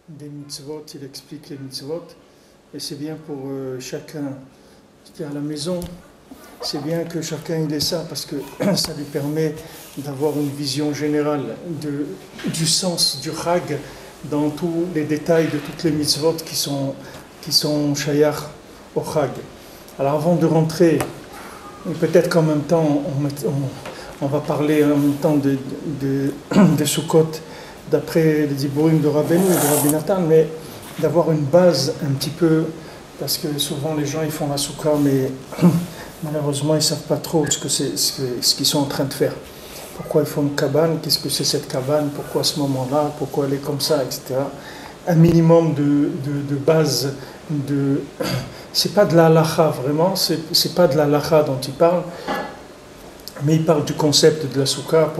Des mitzvot, il explique les mitzvot, et c'est bien pour chacun qui est à la maison, c'est bien que chacun il ait ça, parce que ça lui permet d'avoir une vision générale du sens du Chag dans tous les détails de toutes les mitzvot qui sont shayach au Chag. Alors avant de rentrer, peut-être qu'en même temps, on va parler en même temps de Sukkot, d'après les Dibourim de Rabbeinu et de Rabbi Nathan, mais d'avoir une base un petit peu, parce que souvent les gens ils font la soukha, mais malheureusement ils ne savent pas trop ce qu'ils sont en train de faire. Pourquoi ils font une cabane, qu'est-ce que c'est cette cabane, pourquoi à ce moment-là, pourquoi elle est comme ça, etc. Un minimum de base, c'est pas de la halacha vraiment, c'est pas de la halacha dont il parle, mais il parle du concept de la soukha,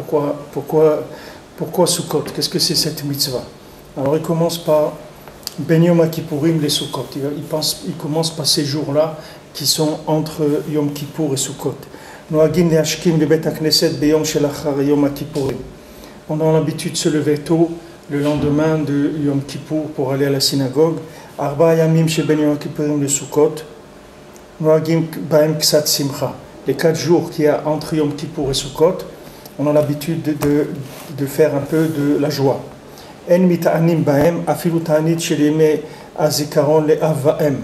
pourquoi Sukkot? Qu'est-ce que c'est cette mitzvah? Alors il commence par Ben Yom Kippourim les Sukkot. Il commence par ces jours-là qui sont entre Yom Kippour et Sukkot. Noagin le'ashkim lebet hakneset beyom shelachar Yom Kippourim. On a l'habitude de se lever tôt le lendemain de Yom Kippour pour aller à la synagogue. Arba yamim she Ben Yom Kippourim le Sukkot. Noagin baem ksat simcha. Les 4 jours qu'il y a entre Yom Kippour et Sukkot, on a l'habitude de faire un peu de la joie. En mita'anim ba'em afilu ta'anit shel yemei hazikaron le'av va'em.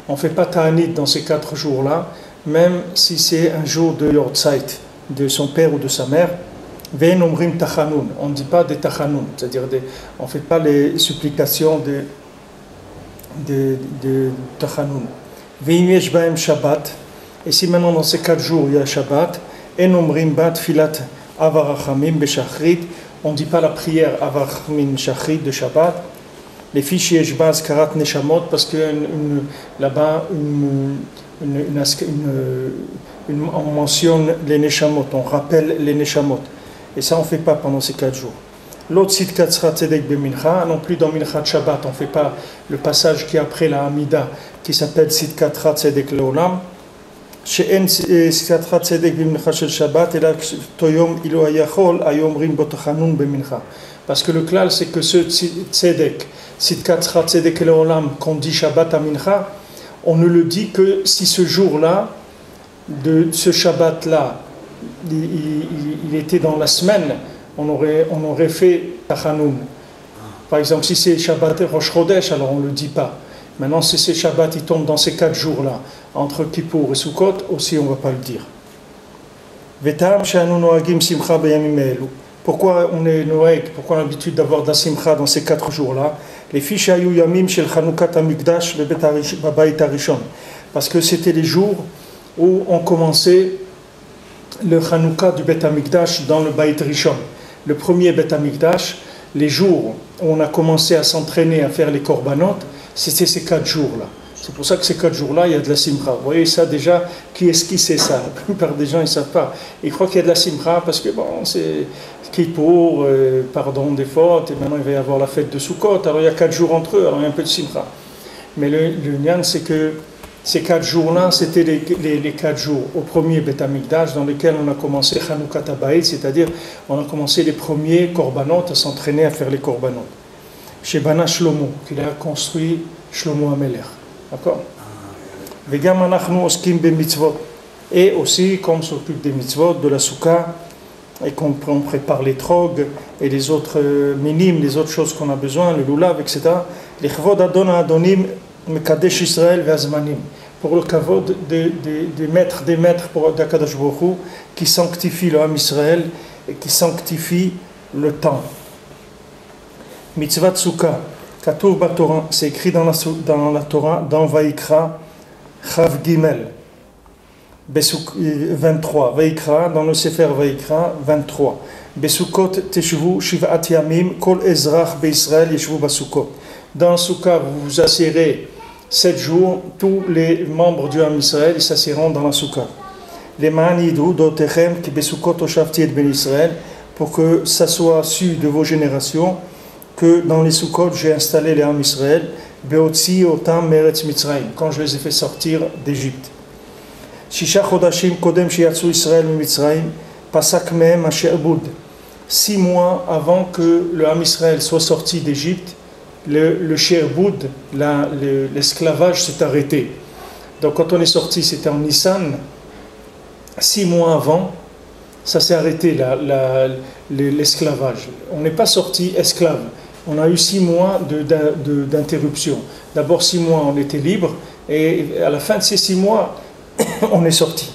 On ne fait pas ta'anit dans ces 4 jours-là, même si c'est un jour de yortzeit, de son père ou de sa mère. Ve'en omrim tachanun. On ne dit pas des tachanun, c'est-à-dire on ne fait pas les supplications de tachanun. Ve'im yesh ba'em shabbat. Et si maintenant dans ces 4 jours il y a Shabbat, en omrim bat filat Avarachamim Beshachrit, on ne dit pas la prière Avarachamim Shachrit de Shabbat. Les fiches Yeshbaz Karat Neshamot, parce que là-bas, on mentionne les Neshamot, on rappelle les Neshamot. Et ça, on ne fait pas pendant ces 4 jours. L'autre Sidkat Tzedek Bemincha, non plus dans Minchat Shabbat, on ne fait pas le passage qui est après la Hamida, qui s'appelle Sidkat Tzedek Leolam. שאין סקטרת צדק במנחה של שבת, אלא אותו יום אילו היה יכול, היו אומרים בו תחנון במנחה. Parce que le klal, c'est que ce tzedek, sitkatra tzedek leolam, qu'on dit Shabbat à mincha, on ne le dit que si ce jour-là, de ce Shabbat-là, il était dans la semaine, on aurait fait tachanoun. Par exemple, si c'est Shabbat Rosh Chodesh, alors on ne le dit pas. Maintenant, si c'est Shabbat, il tombe dans ces 4 jours-là, entre Kippour et Sukkot, aussi on ne va pas le dire. Pourquoi on est noëg, pourquoi on a l'habitude d'avoir de la simcha dans ces 4 jours-là? Les fiches ayu yamim shel Chanukat Hamikdash b'Bayit Harishon. Parce que c'était les jours où on commençait le Chanukah du Bet Hamikdash dans le Bayit Rishon. Le premier Bet Hamikdash, les jours où on a commencé à s'entraîner à faire les korbanot, c'était ces 4 jours-là. C'est pour ça que ces 4 jours-là, il y a de la simcha. Vous voyez ça déjà, qui sait ça? La plupart des gens, ils ne savent pas. Ils croient qu'il y a de la simcha parce que bon, c'est Kippour, pardon des fautes, et maintenant il va y avoir la fête de Sukkot. Alors il y a 4 jours entre eux, alors il y a un peu de simcha. Mais le nyan, c'est que ces 4 jours-là, c'était les 4 jours au premier Bet Hamikdash dans lesquels on a commencé Chanukat Habayit, c'est-à-dire on a commencé les premiers korbanot, à s'entraîner à faire les korbanot. Chez Bana Shlomo, qu'il a construit Shlomo HaMelech. D'accord? Vegam anachnu oskim be mitzvot. Et aussi, comme on s'occupe des mitzvot, de la soukha, et qu'on prépare les trogs et les autres minimes, les autres choses qu'on a besoin, le lulav, etc. Les chvod adon adonim mekadesh Israël ve'azmanim. Pour le kavod des maîtres pour d'Akadosh Baruch Hu, qui sanctifie le Ham Israël et qui sanctifie le temps. Mitzvat soukha. Katuv Batorah, c'est écrit dans la Torah, dans Vaikra, Chav Gimel, 23. Vaikra, dans le Sefer Vaikra, 23. Besukot Teshvu Shivat Yamim, Kol Ezrach Be'Israël Yeshvu Basukot. Dans Soukha, vous vous assiérez 7 jours, tous les membres du Ham Israël s'assieront dans la Soukha. pour que ça soit su de vos générations que dans les Sukkot j'ai installé les Ham Israël quand je les ai fait sortir d'Égypte. Pasak mehem ha-she'bud. 6 mois avant que le Ham Israël soit sorti d'Égypte, le she'bud, l'esclavage s'est arrêté. Donc quand on est sorti, c'était en Nissan. 6 mois avant, ça s'est arrêté l'esclavage. On n'est pas sorti esclave. On a eu 6 mois d'interruption. D'abord 6 mois on était libre et à la fin de ces 6 mois on est sorti.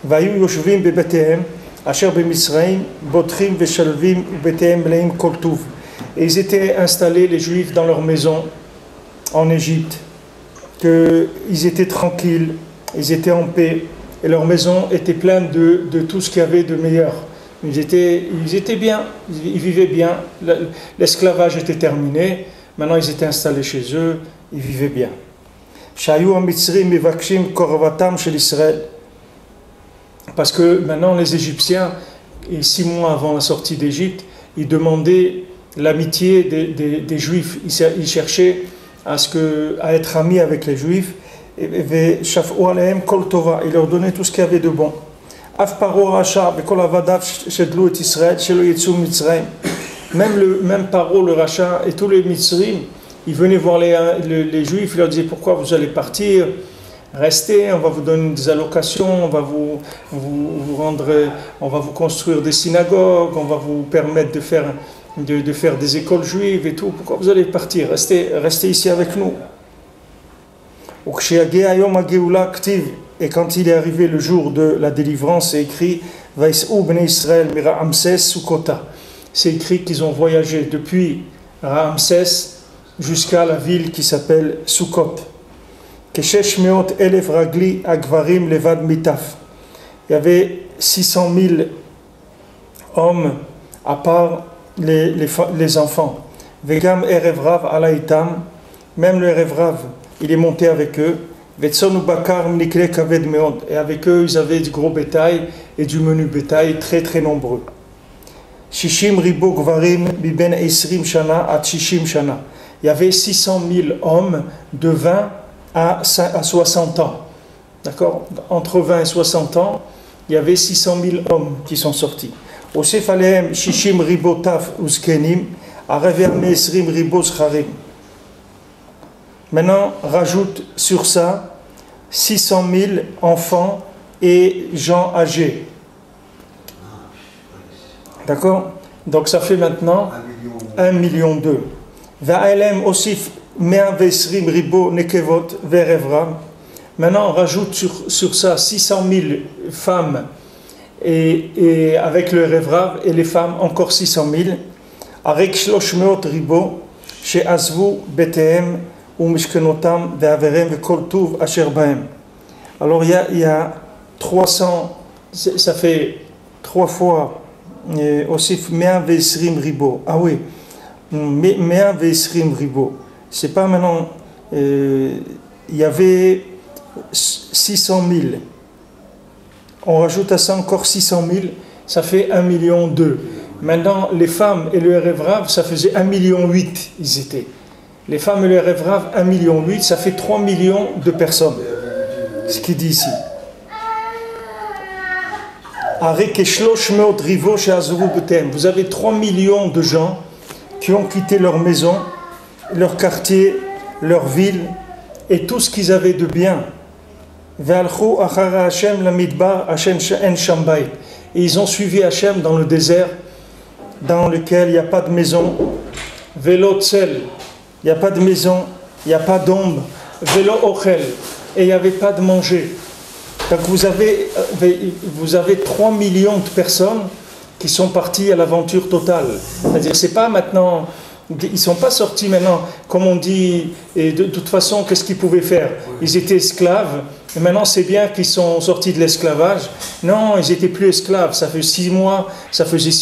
והיו יושבים בבתיהם אשר במצרים בוטחים ושלווים ובתיהם מלאים כל טוב. Et ils étaient installés, les Juifs, dans leur maison en Égypte, qu'ils étaient tranquilles, ils étaient en paix, et leur maison était pleine de tout ce qu'il y avait de meilleur. Ils étaient bien, ils vivaient bien, l'esclavage était terminé, maintenant ils étaient installés chez eux, ils vivaient bien. שהיו המצרים מבקשים קרבתם של ישראל. Parce que maintenant les Égyptiens, 6 mois avant la sortie d'Égypte, ils demandaient l'amitié des Juifs. Ils cherchaient à être amis avec les Juifs. Et ils leur donnaient tout ce qu'il y avait de bon. Même Paro, le Racha, et tous les Mitzrim, ils venaient voir les Juifs, ils leur disaient pourquoi vous allez partir. Restez, on va vous donner des allocations, on va vous rendre, on va vous construire des synagogues, on va vous permettre de faire des écoles juives et tout. Pourquoi vous allez partir? Restez ici avec nous. Et quand il est arrivé le jour de la délivrance, c'est écrit c'est écrit qu'ils ont voyagé depuis Ramsès jusqu'à la ville qui s'appelle Sukkot. Il y avait 600 000 hommes à part les enfants. Vegam Erev Rav alaytam, même le Erev Rav, il est monté avec eux. Et avec eux, ils avaient du gros bétail et du menu bétail très très nombreux. Il y avait 600 000 hommes de 20 à 60 ans. D'accord? Entre 20 et 60 ans, il y avait 600 000 hommes qui sont sortis. Maintenant, rajoute sur ça 600 000 enfants et gens âgés. D'accord? Donc ça fait maintenant 1,2 million. Va'elem osif 120 ribo nekevot verevram. Maintenant, on rajoute sur ça 600 000 femmes et avec le revrav et les femmes encore 600 000. Avec 300 ribo chez azvu betehem ou mishkenotam ve'averem ve'kol tuv asher bahem. Alors il y a 300, ça fait 3 fois osif 120 ribo. Ah oui, 120 ribo. C'est pas maintenant, il y avait 600 000. On rajoute à ça encore 600 000, ça fait 1,2 million. Maintenant, les femmes et le Revrav, ça faisait 1,8 million, ils étaient. Les femmes et le Revrav, 1,8 million, ça fait 3 millions de personnes. Ce qu'il dit ici. Vous avez 3 millions de gens qui ont quitté leur maison, leur quartier, leur ville et tout ce qu'ils avaient de bien. Et ils ont suivi Hachem dans le désert dans lequel il n'y a pas de maison. Vélo tsel, il n'y a pas de maison, il n'y a pas d'ombre. Vélo ochel, et il n'y avait pas de manger. Donc vous avez 3 millions de personnes qui sont parties à l'aventure totale. C'est-à-dire, c'est pas maintenant, ils ne sont pas sortis maintenant, comme on dit, et de toute façon, qu'est-ce qu'ils pouvaient faire? Ils étaient esclaves, et maintenant c'est bien qu'ils sont sortis de l'esclavage. Non, ils n'étaient plus esclaves, ça faisait 6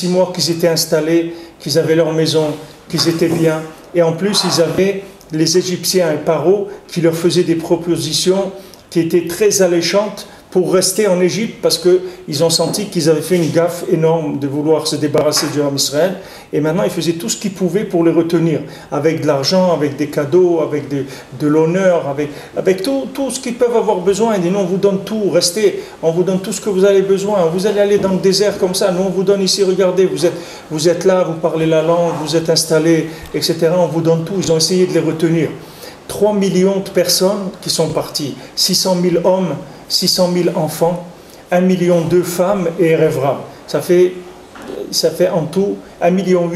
mois qu'ils étaient installés, qu'ils avaient leur maison, qu'ils étaient bien. Et en plus, ils avaient les Égyptiens et Paro qui leur faisaient des propositions qui étaient très alléchantes pour rester en Égypte parce qu'ils ont senti qu'ils avaient fait une gaffe énorme de vouloir se débarrasser du Ham Israël. Et maintenant, ils faisaient tout ce qu'ils pouvaient pour les retenir, avec de l'argent, avec des cadeaux, avec de l'honneur, avec tout ce qu'ils peuvent avoir besoin. Ils disent, nous, on vous donne tout, restez, on vous donne tout ce que vous avez besoin. Vous allez aller dans le désert comme ça, nous, on vous donne ici, regardez, vous êtes là, vous parlez la langue, vous êtes installés, etc. On vous donne tout. Ils ont essayé de les retenir. 3 millions de personnes qui sont parties, 600 000 hommes, 600 000 enfants, 1,2 million de femmes et Erevra. Ça fait en tout 1,8 million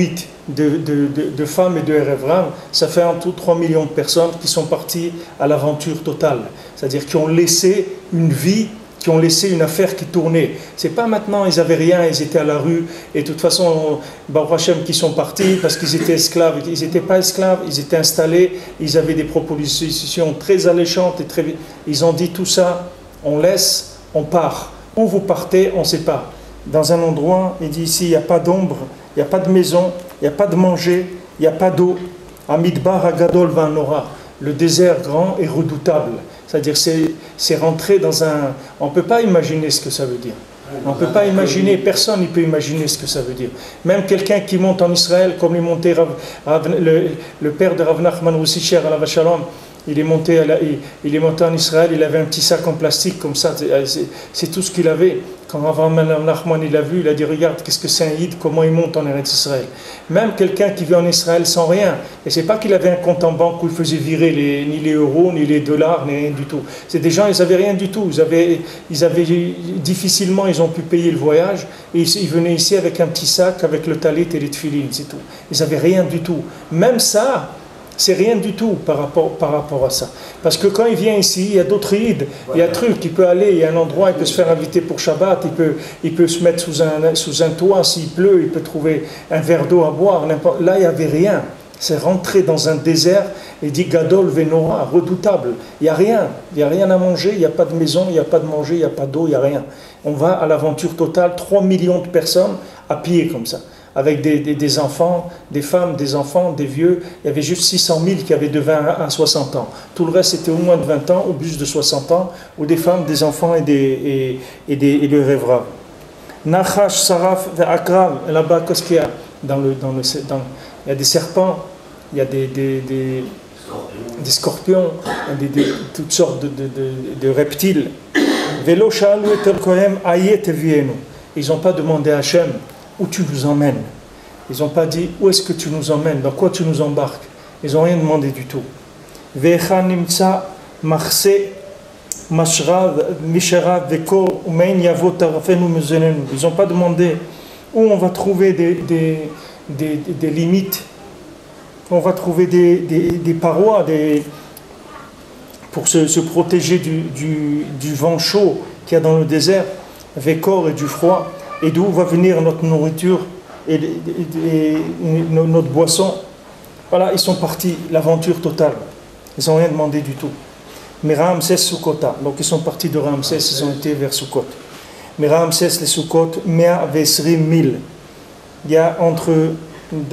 de femmes et de Erevra. Ça fait en tout 3 millions de personnes qui sont parties à l'aventure totale. C'est-à-dire qui ont laissé une vie, qui ont laissé une affaire qui tournait. C'est pas maintenant, ils n'avaient rien, ils étaient à la rue, et de toute façon, Baruch Hashem qui sont partis parce qu'ils étaient esclaves. Ils n'étaient pas esclaves, ils étaient installés, ils avaient des propositions très alléchantes, et très... Ils ont dit tout ça, on laisse, on part. Où vous partez, on ne sait pas. Dans un endroit, il dit ici, il n'y a pas d'ombre, il n'y a pas de maison, il n'y a pas de manger, il n'y a pas d'eau. Amidbar Agadol Vanora, le désert grand et redoutable. C'est-à-dire, c'est rentrer dans un... On ne peut pas imaginer ce que ça veut dire. On ne peut pas imaginer, personne ne peut imaginer ce que ça veut dire. Même quelqu'un qui monte en Israël, comme est monté le père de Rav Nachman Roussicher à la Vachalom, il est monté en Israël, il avait un petit sac en plastique comme ça, c'est tout ce qu'il avait. Quand Rav Nachman il a vu, il a dit, regarde, qu'est-ce que c'est un Yid, comment il monte en Eretz Israël. Même quelqu'un qui vit en Israël sans rien, et c'est pas qu'il avait un compte en banque où il faisait virer ni les euros, ni les dollars, ni rien du tout. C'est des gens, ils n'avaient rien du tout, ils avaient difficilement, ils ont pu payer le voyage, et ils venaient ici avec un petit sac, avec le talit et les tefilines, c'est tout. Ils n'avaient rien du tout. Même ça, c'est rien du tout par rapport à ça. Parce que quand il vient ici, il y a d'autres ides, il y a un truc, il peut aller, il y a un endroit, il peut se faire inviter pour Shabbat, il peut se mettre sous un toit, s'il pleut, il peut trouver un verre d'eau à boire. Là, il n'y avait rien. C'est rentrer dans un désert et dit Gadol Venora, redoutable. Il n'y a rien à manger, il n'y a pas de maison, il n'y a pas de manger, il n'y a pas d'eau, il n'y a rien. On va à l'aventure totale, 3 millions de personnes à pied comme ça. Avec des enfants, des femmes, des enfants, des vieux. Il y avait juste 600 000 qui avaient de 20 à 60 ans. Tout le reste, c'était au moins de 20 ans, au plus de 60 ans, ou des femmes, des enfants et des rêvera. Nachash, Saraf, Akrav, là-bas, qu'est-ce qu'il y a il y a des serpents, il y a des scorpions, toutes sortes de reptiles. Velo Sha'alu et Terkohem, Ayet Evienu. Ils n'ont pas demandé à Hachem, où tu nous emmènes. Ils n'ont pas dit où est-ce que tu nous emmènes, dans quoi tu nous embarques. Ils n'ont rien demandé du tout. Ils n'ont pas demandé où on va trouver des limites, où on va trouver des parois pour se protéger du vent chaud qu'il y a dans le désert, Vekor et du froid. Et d'où va venir notre nourriture et notre boisson. Voilà, ils sont partis, l'aventure totale. Ils n'ont rien demandé du tout. Mais Ramsès Sukkota, donc ils sont partis de Ramsès, ils ont été vers Sukkot. Mais Ramsès, les Sukkot, 120 000. Il y a entre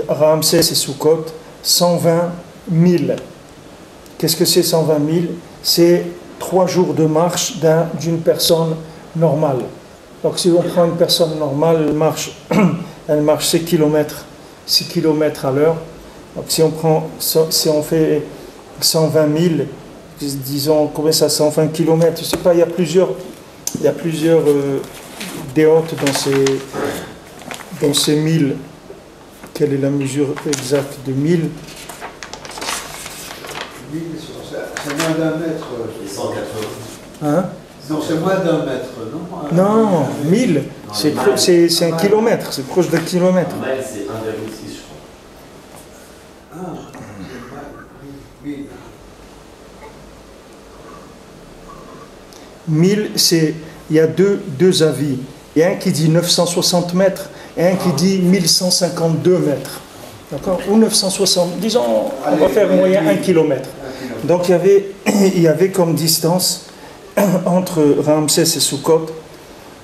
Ramsès et Sukkot 120 000. Qu'est-ce que c'est 120 000? C'est 3 jours de marche d'une personne normale. Donc si on prend une personne normale, elle marche 6 km à l'heure. Donc si on fait 120 000, disons combien ça, 120 km, je ne sais pas, il y a plusieurs déotes dans ces 1000. Quelle est la mesure exacte de 1000? 1000, c'est moins d'un mètre. 180. Hein? Non, c'est moins d'un mètre, non? Non, 1000, c'est un kilomètre, c'est proche d'un kilomètre. Un mile, c'est 1,6, je crois. Ah, oui. 1000, il y a deux avis. Il y a un qui dit 960 mètres et un qui dit 1152 mètres. D'accord? Ou 960, disons, on va faire moyen 1 kilomètre. Donc il y avait comme distance entre Ramsès et Sukkot,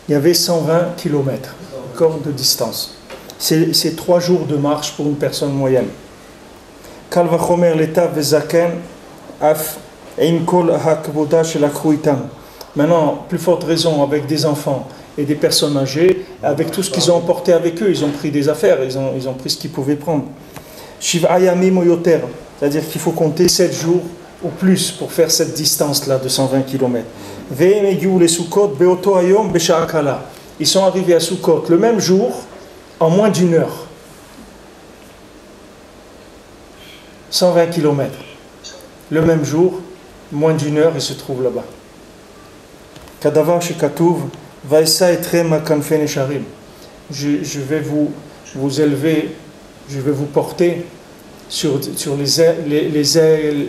il y avait 120 km de distance. C'est 3 jours de marche pour une personne moyenne. Kal vachomer l'État vezaken af im kol hakvoda shel akhu itam. Maintenant, plus forte raison avec des enfants et des personnes âgées, avec tout ce qu'ils ont emporté avec eux, ils ont pris des affaires, ils ont pris ce qu'ils pouvaient prendre. Shiva yamim ou yoter, c'est-à-dire qu'il faut compter 7 jours ou plus pour faire cette distance-là de 120 km. Ils sont arrivés à Sukkot le même jour, en moins d'une heure. 120 km. Le même jour, moins d'une heure, ils se trouvent là-bas. Kadavar shekatuv, vaïsa etrem kanfen esharim. Je vais vous élever, je vais vous porter sur les ailes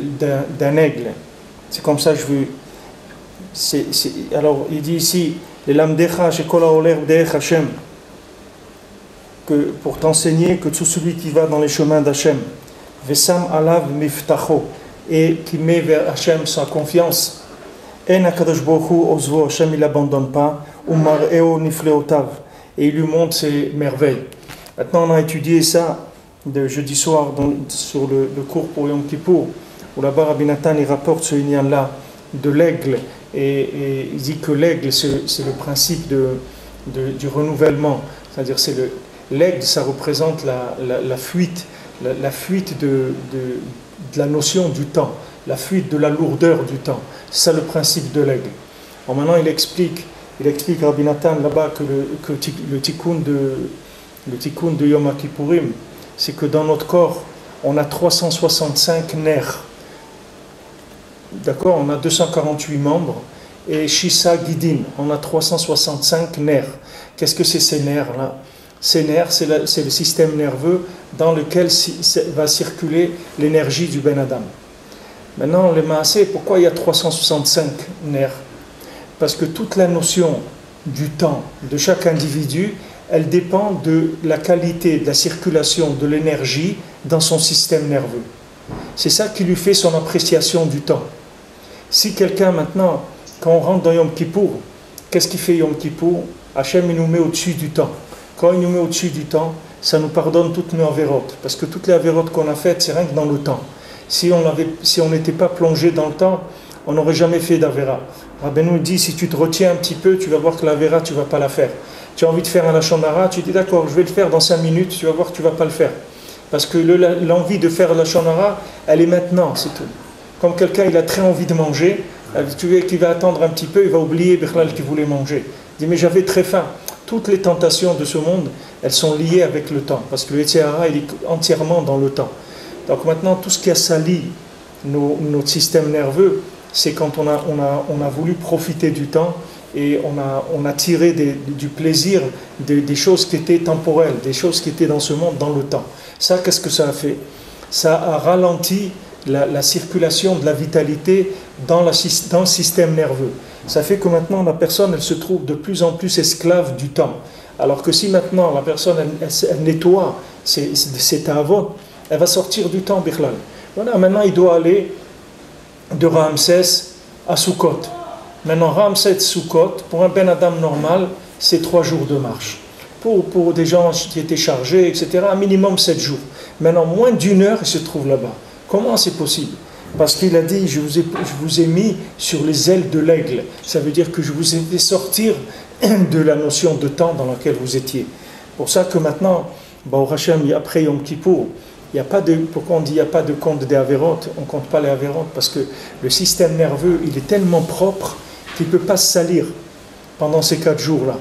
d'un aigle. C'est comme ça, alors, il dit ici, les lamdecha shekola oler b'derech Hashem, que pour t'enseigner que tout celui qui va dans les chemins d'Hachem, vesam alav miftacho, et qui met vers Hachem sa confiance, en akadosh baruch hu ozvo, Hachem il l'abandonne pas, umar eo nifleotav, et il lui montre ses merveilles. Maintenant, on a étudié ça de jeudi soir sur le cours pour Yom Kippour, où là-bas Rabbi Nathan il rapporte ce lien-là de l'aigle, et il dit que l'aigle c'est le principe du renouvellement, c'est-à-dire l'aigle ça représente la fuite, la fuite de la notion du temps, la fuite de la lourdeur du temps. C'est ça le principe de l'aigle. Alors maintenant il explique Rabbi Nathan là-bas que le tikkun de Yom Kippourim, c'est que dans notre corps on a 365 nerfs. D'accord, on a 248 membres et Shisa Gidin, on a 365 nerfs. Qu'est-ce que c'est ces nerfs-là? Ces nerfs, c'est le système nerveux dans lequel va circuler l'énergie du Ben Adam. Maintenant, les Maasé, pourquoi il y a 365 nerfs? Parce que toute la notion du temps de chaque individu, elle dépend de la qualité de la circulation de l'énergie dans son système nerveux. C'est ça qui lui fait son appréciation du temps. Si quelqu'un maintenant, quand on rentre dans Yom Kippour, qu'est-ce qu'il fait Yom Kippour? Hachem il nous met au-dessus du temps. Quand il nous met au-dessus du temps, ça nous pardonne toutes nos avérotes. Parce que toutes les avérotes qu'on a faites, c'est rien que dans le temps. Si on n'était pas plongé dans le temps, on n'aurait jamais fait d'avéra. Rabbeinu dit, si tu te retiens un petit peu, tu vas voir que l'avéra, tu ne vas pas la faire. Tu as envie de faire un lachon hara, tu dis d'accord, je vais le faire dans 5 minutes, tu vas voir que tu ne vas pas le faire. Parce que l'envie de faire la lachon hara, elle est maintenant, c'est tout. Comme quelqu'un, il a très envie de manger, tu vois qu'il va attendre un petit peu, il va oublier Bichlal qu'il voulait manger. Il dit, mais j'avais très faim. Toutes les tentations de ce monde, elles sont liées avec le temps. Parce que le Yetzer Hara, il est entièrement dans le temps. Donc maintenant, tout ce qui a sali notre système nerveux, c'est quand on a voulu profiter du temps et on a tiré du plaisir des choses qui étaient temporelles, des choses qui étaient dans ce monde, dans le temps. Ça, qu'est-ce que ça a fait? Ça a ralenti la circulation de la vitalité dans le système nerveux. Ça fait que maintenant la personne elle se trouve de plus en plus esclave du temps. Alors que si maintenant la personne elle nettoie ses ta'avot, elle va sortir du temps Bichlal. Voilà, maintenant il doit aller de Ramsès à Sukkot. Maintenant Ramsès Sukkot, pour un Ben Adam normal, c'est 3 jours de marche. Pour des gens qui étaient chargés, etc., un minimum 7 jours. Maintenant, moins d'une heure, il se trouve là-bas. Comment c'est possible? Parce qu'il a dit, je vous ai mis sur les ailes de l'aigle. Ça veut dire que je vous ai fait sortir de la notion de temps dans laquelle vous étiez. Pour ça que maintenant, au Hachem, après Yom Kippour, il y a pas de, pourquoi on dit il n'y a pas de compte des avérotes? On ne compte pas les avérotes parce que le système nerveux, il est tellement propre qu'il ne peut pas se salir pendant ces 4 jours-là.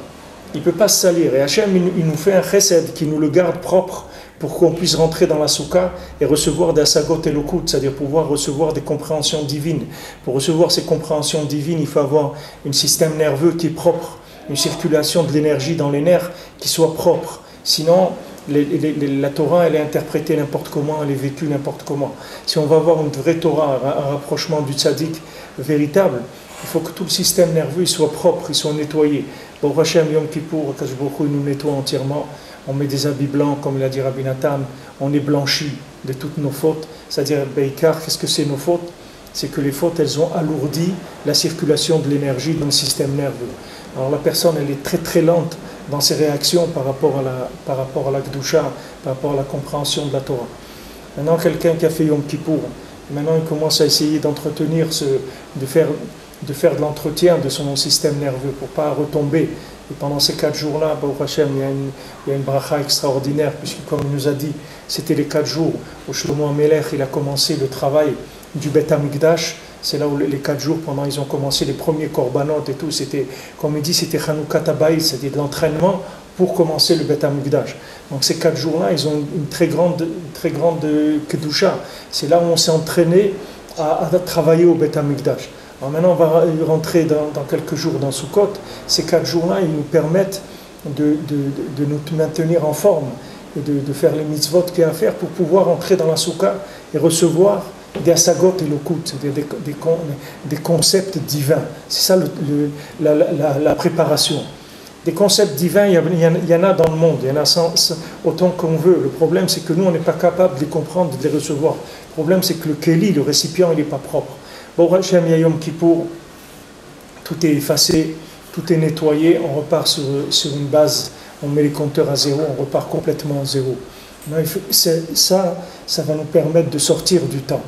Il ne peut pas se salir. Et Hachem, il nous fait un chesed qui nous le garde propre pour qu'on puisse rentrer dans la soukha et recevoir des asagot et lokut, c'est-à-dire pouvoir recevoir des compréhensions divines. Pour recevoir ces compréhensions divines, il faut avoir un système nerveux qui est propre, une circulation de l'énergie dans les nerfs qui soit propre. Sinon, la Torah, elle est interprétée n'importe comment, elle est vécue n'importe comment. Si on va avoir une vraie Torah, un rapprochement du tzaddik véritable, il faut que tout le système nerveux il soit propre, il soit nettoyé. Bon, Hachem, Yom Kippour, Akadosh Baruch Hu, il nous nettoie entièrement. On met des habits blancs, comme l'a dit Rabbi Nathan, on est blanchi de toutes nos fautes. C'est-à-dire, Beikar, qu'est-ce que c'est nos fautes? C'est que les fautes, elles ont alourdi la circulation de l'énergie dans le système nerveux. Alors la personne, elle est très très lente dans ses réactions par rapport à la Kedusha, par rapport à la compréhension de la Torah. Maintenant, quelqu'un qui a fait Yom Kippour, maintenant il commence à essayer d'entretenir, de faire de l'entretien de son système nerveux pour ne pas retomber. Et pendant ces 4 jours-là, Baruch Hashem, il y a une bracha extraordinaire, puisque comme il nous a dit, c'était les 4 jours où Shlomo HaMelech il a commencé le travail du Beth HaMikdash. C'est là où les 4 jours, pendant ils ont commencé les premiers korbanot et tout, c'était, comme il dit, c'était Chanukah Habayit, c'était de l'entraînement pour commencer le Beth HaMikdash. Donc ces 4 jours-là, ils ont une très grande kedusha. C'est là où on s'est entraîné à travailler au Beth HaMikdash. Alors maintenant, on va rentrer dans quelques jours dans Sukkot. Ces 4 jours-là, ils nous permettent de nous maintenir en forme et de faire les mitzvot qu'il y a à faire pour pouvoir entrer dans la Soukha et recevoir des asagot et l'okut, c'est-à-dire des concepts divins. C'est ça la préparation. Des concepts divins, il y en a dans le monde, il y en a autant qu'on veut. Le problème, c'est que nous, on n'est pas capable de les comprendre, de les recevoir. Le problème, c'est que le keli, le récipient, il n'est pas propre. Bon, Hachem Yom Kippour, tout est effacé, tout est nettoyé, on repart sur une base, on met les compteurs à zéro, on repart complètement à zéro. Non, ça va nous permettre de sortir du temps.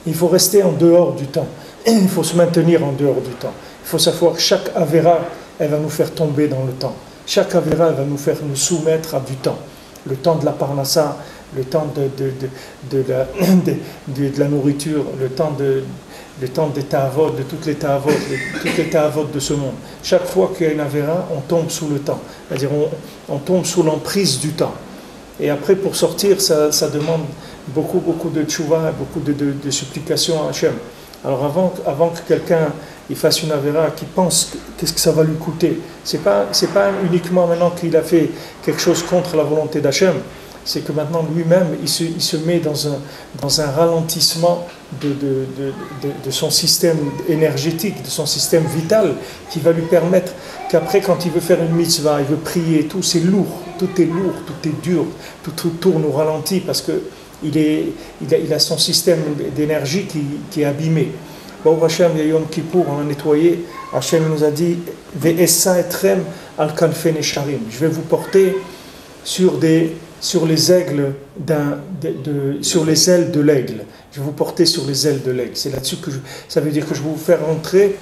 Il faut rester en dehors du temps. Il faut se maintenir en dehors du temps. Il faut savoir que chaque avéra, elle va nous faire tomber dans le temps. Chaque avéra, elle va nous faire nous soumettre à du temps. Le temps de la parnassa, le temps de la nourriture, le temps des ta'avot, de toutes les ta'avot de ce monde. Chaque fois qu'il y a une avéra, on tombe sous le temps. C'est-à-dire on tombe sous l'emprise du temps. Et après, pour sortir, ça demande beaucoup de tchouva, beaucoup de supplications à Hachem. Alors avant que quelqu'un il fasse une avéra, qui pense qu'est-ce que ça va lui coûter, c'est pas uniquement maintenant qu'il a fait quelque chose contre la volonté d'Hachem, c'est que maintenant lui-même il se met dans un ralentissement de son système énergétique, de son système vital, qui va lui permettre qu'après, quand il veut faire une mitzvah, il veut prier, tout c'est lourd, tout est lourd, tout est dur, tout tourne au ralenti parce que il a son système d'énergie qui est abîmé. Baruch Hashem, Yom Kippour, on a nettoyé. Hashem nous a dit Ve'essa etrem al kanfei nesharim. Je vais vous porter sur les aigles sur les ailes de l'aigle. Je vais vous porter sur les ailes de l'aigle. C'est là-dessus que ça veut dire que je vais vous faire entrer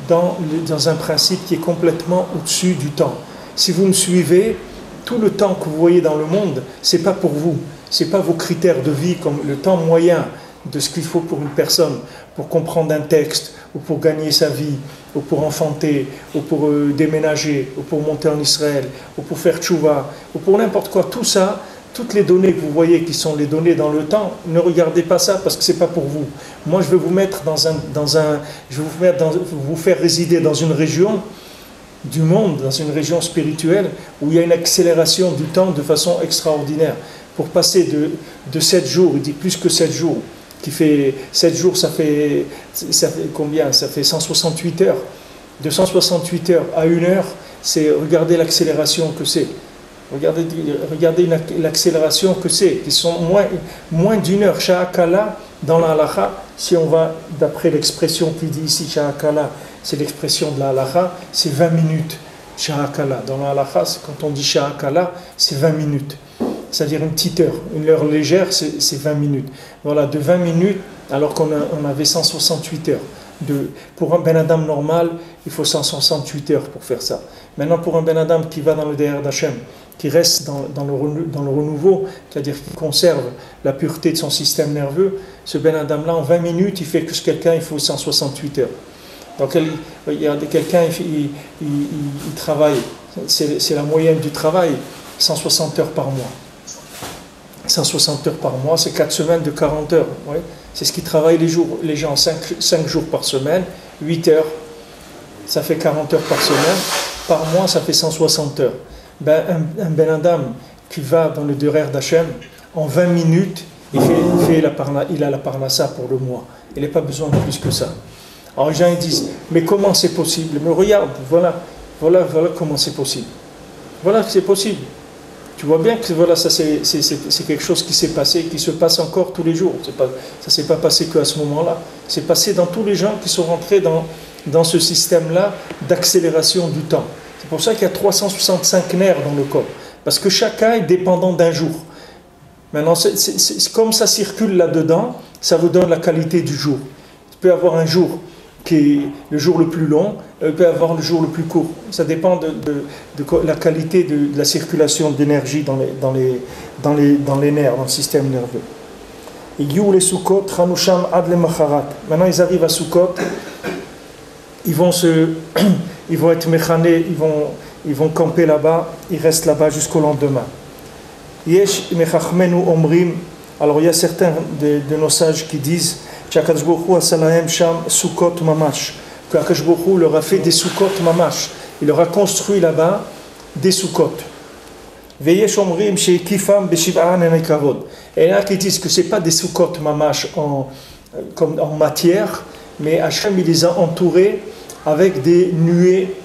dans un principe qui est complètement au-dessus du temps. Si vous me suivez, tout le temps que vous voyez dans le monde, c'est pas pour vous. C'est pas vos critères de vie comme le temps moyen de ce qu'il faut pour une personne, pour comprendre un texte, ou pour gagner sa vie, ou pour enfanter, ou pour déménager, ou pour monter en Israël, ou pour faire tchouva, ou pour n'importe quoi. Tout ça, toutes les données que vous voyez qui sont les données dans le temps, ne regardez pas ça parce que c'est pas pour vous. Moi, je vais vous mettre je vais vous faire résider dans une région du monde, dans une région spirituelle, où il y a une accélération du temps de façon extraordinaire. Pour passer de 7 jours, il dit plus que 7 jours, qui fait 7 jours, ça fait combien? Ça fait 168 heures. De 168 heures à 1 heure, regardez l'accélération que c'est. Regardez l'accélération que c'est. Ils sont moins d'1 heure. Sha'akala, dans la halacha, si on va d'après l'expression qu'il dit ici, Sha'akala, c'est l'expression de la halacha, c'est 20 minutes. Sha'akala. Dans la halacha, quand on dit Sha'akala, c'est 20 minutes. C'est-à-dire une petite heure. Une heure légère, c'est 20 minutes. Voilà, de 20 minutes, alors qu'on avait 168 heures. Pour un Ben Adam normal, il faut 168 heures pour faire ça. Maintenant, pour un Ben Adam qui va dans le DR d'Hachem, qui reste dans le renouveau, c'est-à-dire qui conserve la pureté de son système nerveux, ce Ben Adam-là, en 20 minutes, il fait que quelqu'un, il faut 168 heures. Donc, il y a quelqu'un, il travaille, c'est la moyenne du travail, 160 heures par mois. 160 heures par mois, c'est 4 semaines de 40 heures. Oui. C'est ce qui travaillent les gens 5 jours par semaine, 8 heures, ça fait 40 heures par semaine. Par mois, ça fait 160 heures. Un Ben Adam qui va dans le Derer d'Hachem, en 20 minutes, il a la parnassa pour le mois. Il n'a pas besoin de plus que ça. Alors les gens ils disent, mais comment c'est possible? Mais regarde, voilà comment c'est possible. Voilà que c'est possible. Tu vois bien que voilà, ça c'est quelque chose qui s'est passé, qui se passe encore tous les jours. Ça ne s'est pas passé qu'à ce moment-là. C'est passé dans tous les gens qui sont rentrés dans ce système-là d'accélération du temps. C'est pour ça qu'il y a 365 nerfs dans le corps. Parce que chacun est dépendant d'un jour. Maintenant, comme ça circule là-dedans, ça vous donne la qualité du jour. Tu peux avoir un jour qui est le jour le plus long, il peut avoir le jour le plus court. Ça dépend de la qualité de la circulation d'énergie dans les nerfs, dans le système nerveux. Maintenant ils arrivent à Sukkot, ils vont être méchanés, ils vont camper là-bas, ils restent là-bas jusqu'au lendemain. Alors il y a certains de nos sages qui disent qu'Akadosh Baruch Hu asalahem sham Sukkot mamash, qu'Akadosh Baruch Hu leur a fait des Sukkot mamash, il leur a construit là-bas des Sukkot. Et il y en a qui disent que ce n'est pas des Sukkot mamash comme en matière, mais Hachem il les a entourés avec des nuées,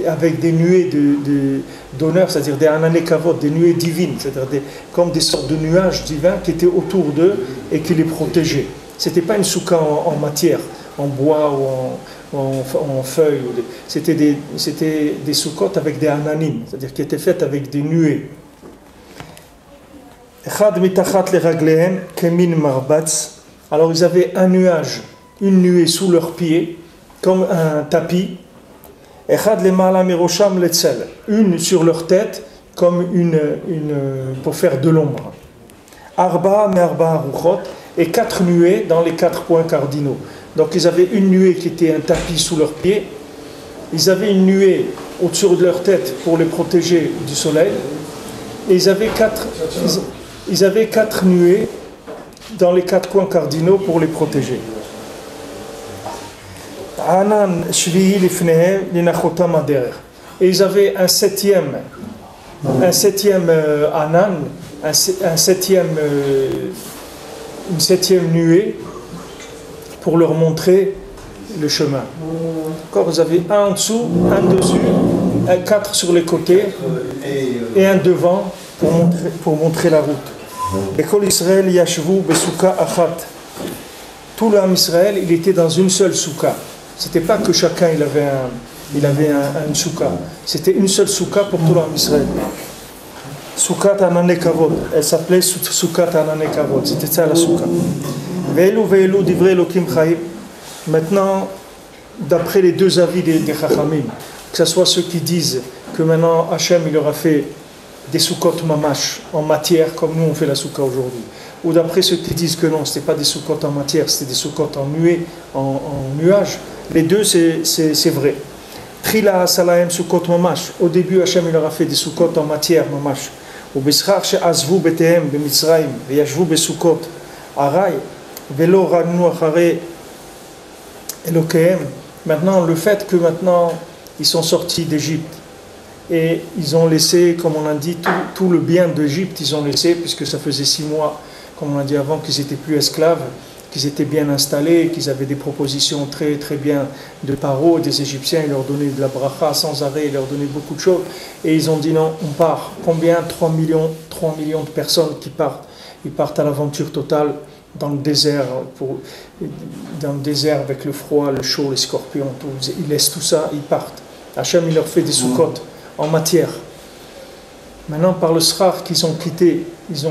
avec des nuées d'honneur, c'est-à-dire des anané kavod, des nuées divines, c'est-à-dire comme des sortes de nuages divins qui étaient autour d'eux et qui les protégeaient. Ce n'était pas une soukha en matière, en bois ou en feuilles. C'était des soukottes avec des ananim, c'est-à-dire qui étaient faites avec des nuées. Alors ils avaient un nuage, une nuée sous leurs pieds, comme un tapis. Une sur leur tête, comme une pour faire de l'ombre. Et 4 nuées dans les 4 points cardinaux. Donc ils avaient une nuée qui était un tapis sous leurs pieds. Ils avaient une nuée au-dessus de leur tête pour les protéger du soleil. Et ils avaient 4 nuées dans les 4 coins cardinaux pour les protéger. Et ils avaient un septième anan, une septième nuée pour leur montrer le chemin. Encore, vous avez un en dessous, un dessus, 4 sur les côtés et un devant pour montrer la route. Et Kol Israël yashvu besouka achat. Tout l'âme Israël, il était dans une seule souka. C'était pas que chacun il avait une souka. C'était une seule souka pour tout l'âme Israël. Soukat Anane Kavod. Elle s'appelait Soukat Anane Kavod. C'était ça la souka. Ve'elu divrei Elokim Chaim. Maintenant, d'après les deux avis des Chachamim, que ce soit ceux qui disent que maintenant Hachem il leur a fait des soukot mamash en matière comme nous on fait la souka aujourd'hui, ou d'après ceux qui disent que non, ce n'était pas des soukot en matière, c'était des soukot en nuée, en nuage. Les deux c'est vrai. Trila salahem soukot mamash. Au début Hachem il leur a fait des soukot en matière mamash. Ou beschar she'azvu betehem b'Mitzrayim ve'yashvu besoukot aray ve'lo ragnu achare Elokehem. Maintenant le fait que maintenant ils sont sortis d'Égypte et ils ont laissé, comme on a dit, tout le bien d'Égypte, ils ont laissé, puisque ça faisait 6 mois, comme on a dit avant, qu'ils n'étaient plus esclaves, qu'ils étaient bien installés, qu'ils avaient des propositions très, très bien de Paro, des Égyptiens, ils leur donnaient de la bracha sans arrêt, ils leur donnaient beaucoup de choses, et ils ont dit non, on part. Combien? 3 millions de personnes qui partent. Ils partent à l'aventure totale dans le désert, avec le froid, le chaud, les scorpions, tout. Ils laissent tout ça, ils partent. Hachem, il leur fait des soukot en matière. Maintenant, par le srar qu'ils ont quitté, ils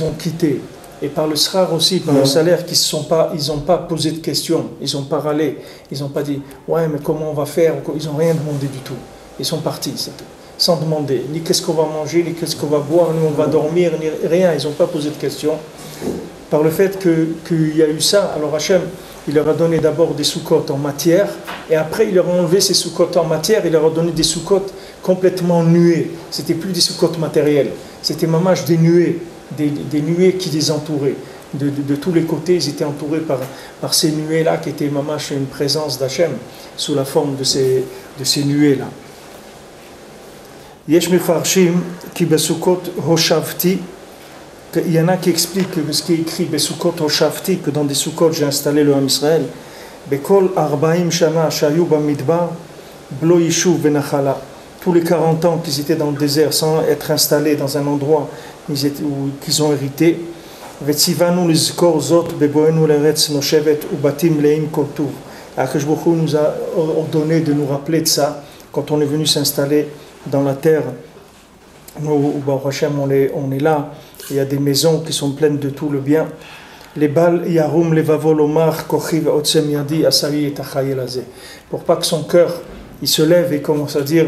ont quitté, et par le srar aussi, par le salaire, ils n'ont pas posé de questions, ils n'ont pas râlé, ils n'ont pas dit ouais mais comment on va faire, ils n'ont rien demandé du tout. Ils sont partis, c'est tout, sans demander ni qu'est-ce qu'on va manger, ni qu'est-ce qu'on va boire, ni on va dormir, ni rien. Ils n'ont pas posé de questions. Par le fait qu'il y a eu ça, alors Hachem, il leur a donné d'abord des soukot en matière, et après il leur a enlevé ces soukot en matière, il leur a donné des soukot complètement nuées. C'était plus des soukot matériels, c'était mamash des nuées qui les entouraient. De tous les côtés, ils étaient entourés par ces nuées-là, qui étaient mamash une présence d'Hachem, sous la forme de ces nuées-là. Yesh mefarshim ki besukot hoshavti. Il y en a qui expliquent que ce qui est écrit Besukot Hoshavti, que dans des Sukot j'ai installé le Ham Israël, Bekol Arbaim Shana Shayu Bamidbar Blo Yishuv Benachala. Tous les 40 ans qu'ils étaient dans le désert sans être installés dans un endroit qu'ils ont hérité, Vetzivanu Lizkor Zot Beboenu Leretz Noshevet Ubatim Leim Kotuv. Akadosh Baruch Hu nous a ordonné de nous rappeler de ça quand on est venu s'installer dans la terre. Nous, Baruch Hashem, on est là. Il y a des maisons qui sont pleines de tout le bien. les bal yarum levavo lomar kochiv otsem yadi asari et achayel azeh. Pour pas que son cœur il se lève et commence à dire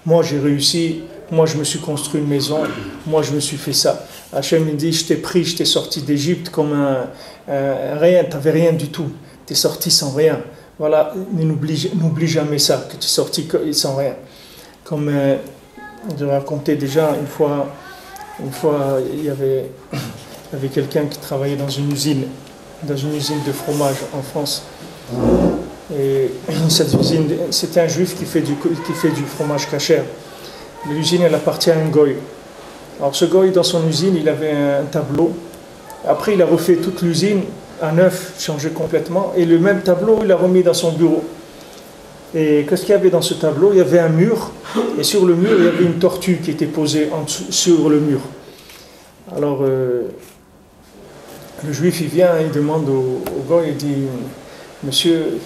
moi j'ai réussi, moi je me suis construit une maison, moi je me suis fait ça. Hachem il dit je t'ai pris, je t'ai sorti d'Égypte comme rien, t'avais rien du tout, t'es sorti sans rien. Voilà, n'oublie jamais ça, que tu es sorti sans rien. Comme je racontais déjà une fois il y avait quelqu'un qui travaillait dans une usine de fromage en France. Et cette usine, c'était un juif qui fait du fromage kasher. L'usine, elle appartient à un goy. Alors ce goy, dans son usine, il avait un tableau. Après, il a refait toute l'usine à neuf, changé complètement. Et le même tableau, il l'a remis dans son bureau. Et qu'est-ce qu'il y avait dans ce tableau? Il y avait un mur. Et sur le mur, il y avait une tortue qui était posée sur le mur. Alors, le juif, il vient, il demande au goy, il dit « Monsieur,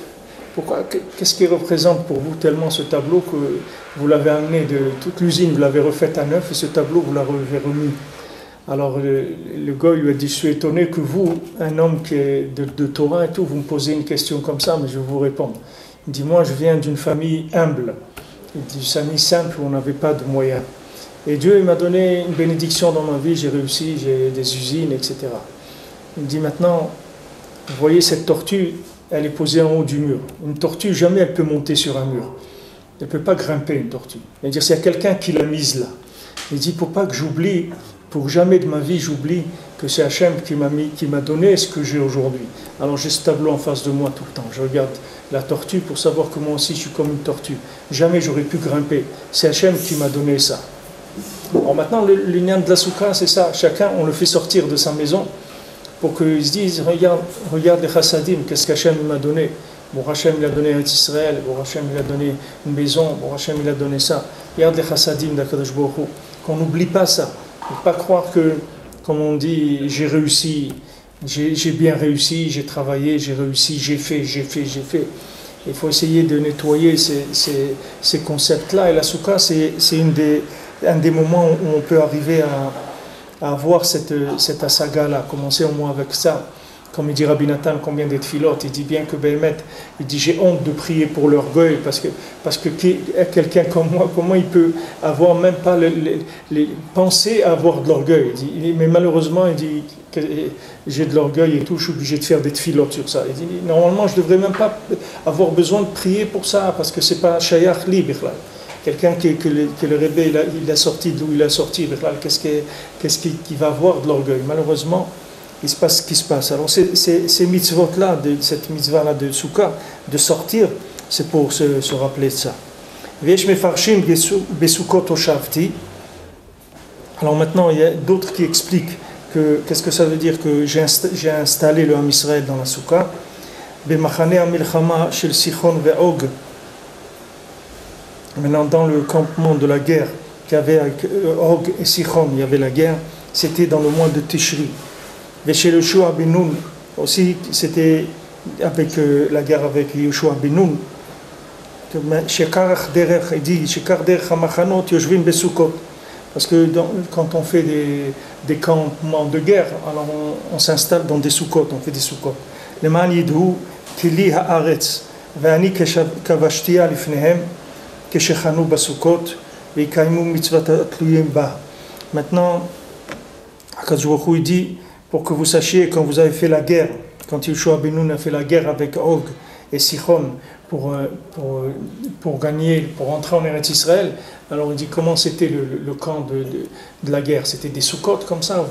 qu'est-ce qui représente pour vous tellement ce tableau que vous l'avez amené de toute l'usine, vous l'avez refait à neuf et ce tableau, vous l'avez remis ?» Alors le gars lui a dit, je suis étonné que vous, un homme qui est de Torah et tout, vous me posez une question comme ça, mais je vais vous répondre. Il dit, moi je viens d'une famille humble, il dit, une famille simple où on n'avait pas de moyens. Et Dieu il m'a donné une bénédiction dans ma vie, j'ai réussi, j'ai des usines, etc. Il me dit, maintenant, vous voyez cette tortue, elle est posée en haut du mur. Une tortue, jamais elle peut monter sur un mur. Elle ne peut pas grimper une tortue. Il dit, s'il y a quelqu'un qui l'a mise là. Il dit, pour pas que j'oublie, pour jamais de ma vie j'oublie que c'est Hachem qui m'a donné ce que j'ai aujourd'hui. Alors j'ai ce tableau en face de moi tout le temps. Je regarde la tortue pour savoir que moi aussi je suis comme une tortue. Jamais j'aurais pu grimper. C'est Hachem qui m'a donné ça. Alors maintenant, l'union de la soukha, c'est ça. Chacun, on le fait sortir de sa maison pour qu'ils se disent, regarde les chassadim, qu'est-ce qu'Hachem m'a donné. Bon, Hachem il a donné un Israël, bon, Hachem il a donné une maison, bon, Hachem il a donné ça. Regarde les chassadim d'Akadosh Baruch Hu. Qu'on n'oublie pas ça. Il ne faut pas croire que, comme on dit, j'ai réussi, j'ai bien réussi, j'ai travaillé, j'ai réussi, j'ai fait. Il faut essayer de nettoyer ces concepts-là. Et la soukha, c'est un des moments où on peut arriver à avoir cette asaga-là, commencer au moins avec ça. Comme il dit Rabbi Nathan, combien de tfilotes, il dit bien que Béhémet, il dit j'ai honte de prier pour l'orgueil, parce que quelqu'un comme moi, comment il peut avoir même pas penser à avoir de l'orgueil. Mais malheureusement, il dit que j'ai de l'orgueil et tout, je suis obligé de faire des tfilotes sur ça. Il dit normalement, je ne devrais même pas avoir besoin de prier pour ça, parce que ce n'est pas shayach libre. Quelqu'un que le Rebbe il a sorti d'où il a sorti, qu'est-ce qu'il va avoir de l'orgueil? Malheureusement, il se passe ce qui se passe. Alors ces mitzvot-là, cette mitzvah-là de Soukha, de sortir, c'est pour se rappeler de ça. Alors maintenant, il y a d'autres qui expliquent qu'est-ce que ça veut dire que j'ai installé le Ham Israël dans la Soukha. Maintenant, dans le campement de la guerre qu'il y avait avec Og et Sichon, il y avait la guerre, c'était dans le mois de Tishri. Et chez Yoshua ben Nun, aussi, c'était avec la guerre avec Yoshua ben Nun. Il dit parce que quand on fait des campements de guerre, alors on s'installe dans des soukot, on fait des soukot. Le man yidhu kili haaretz ve'ani kavashtiya lifnehem keshechanu basukot ve'ikaimu mitzvat atluyim ba. Maintenant, Akadosh Baruch Hu dit, pour que vous sachiez, quand vous avez fait la guerre, quand Yoshua ben Nun a fait la guerre avec Og et Sichon pour gagner, pour entrer en Eretz Israël, alors il dit comment c'était le camp de la guerre. C'était des soukottes comme ça,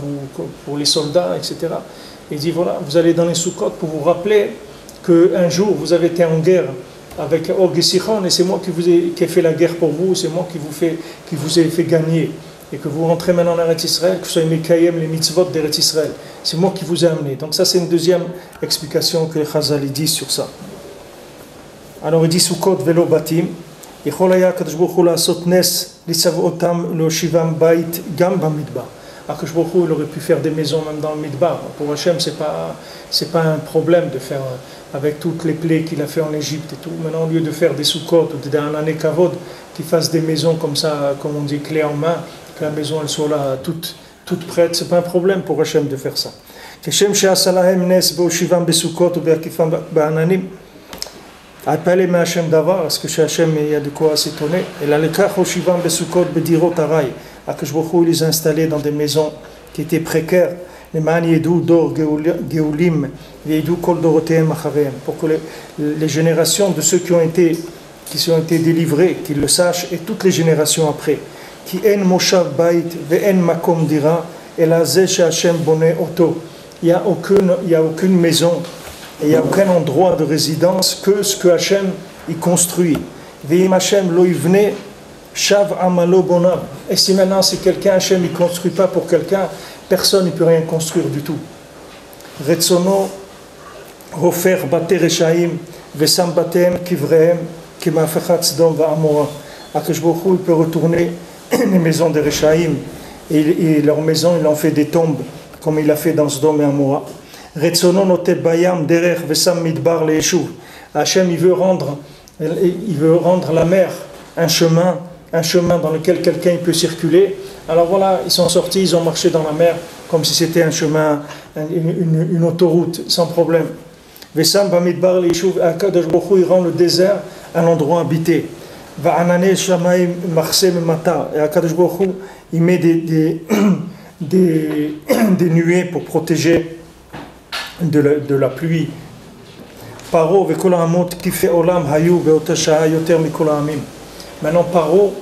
pour les soldats, etc. Il dit voilà, vous allez dans les soukottes pour vous rappeler qu'un jour vous avez été en guerre avec Og et Sichon et c'est moi qui ai fait la guerre pour vous, c'est moi qui vous ai fait gagner. Et que vous rentrez maintenant en Eretz Israël, que vous soyez Mekayem, les mitzvot d'Eretz Israël. C'est moi qui vous ai amené. Donc ça c'est une deuxième explication que les Chazal disent sur ça. Alors il dit Sukkot velo batim. יכול היה הקדוש ברוך הוא לעשות נס לצוואותם להושיבם בית גם במדבר. הקדוש ברוך הוא, il aurait pu faire des maisons même dans le midbar. Pour Hachem, c'est pas un problème de faire avec toutes les plaies qu'il a fait en Égypte et tout. Maintenant, au lieu de faire des soukot ou des anané kavod, qu'il fasse des maisons comme ça, comme on dit, clé en main, que la maison elle soit là toute prête, c'est pas un problème pour Hachem de faire ça. כשם שעשה להם נס בהושיבם בסוכות ובהקיפם בעננים. הפלא מהשם דבר, אז כשהשם ידקו s'étonner, אלא לכך הושיבם בסוכות בדירות ארעי. הקדוש ברוך הוא les installait dans des maisons qui étaient précaires, למען ידעו דור גאולים וידעו כל דורותיהם אחריהם, pour que les générations de ceux qui ont été délivrés, qu'ils le sachent, et toutes les générations après. כי אין מושב בית ואין מקום דירה, אלא זה שהשם בונה אותו. Il y a aucune maison, et il n'y a aucun endroit de résidence que ce que Hachem y construit. Ve'im Hachem lo yivne shav amalo bonav. Et si maintenant c'est quelqu'un, Hachem ne construit pas pour quelqu'un, personne ne peut rien construire du tout. Retsono hofer bater reshaim vesam batem kivrehem kimafechat Sdom va'amora. Akadosh Baruch Hu, il peut retourner les maisons des Reshaim et leurs maisons, il en fait des tombes comme il a fait dans Sdom et Amora. Retsono notet bayam derech vesam midbar leeshuv. Hachem, il veut rendre la mer un chemin dans lequel quelqu'un peut circuler. Alors voilà, ils sont sortis, ils ont marché dans la mer comme si c'était un chemin, une autoroute, sans problème. Vesam bamidbar leeshuv. Akadosh Baruch Hu, il rend le désert un endroit habité. Va'anane shamayim marsem mata. Et Akadosh Baruch Hu, il met des nuées pour protéger de la pluie. Paro ve'kol ha'amot kifei olam hayu be'ota sha'a yoter mikol ha'amim. Maintenant Paro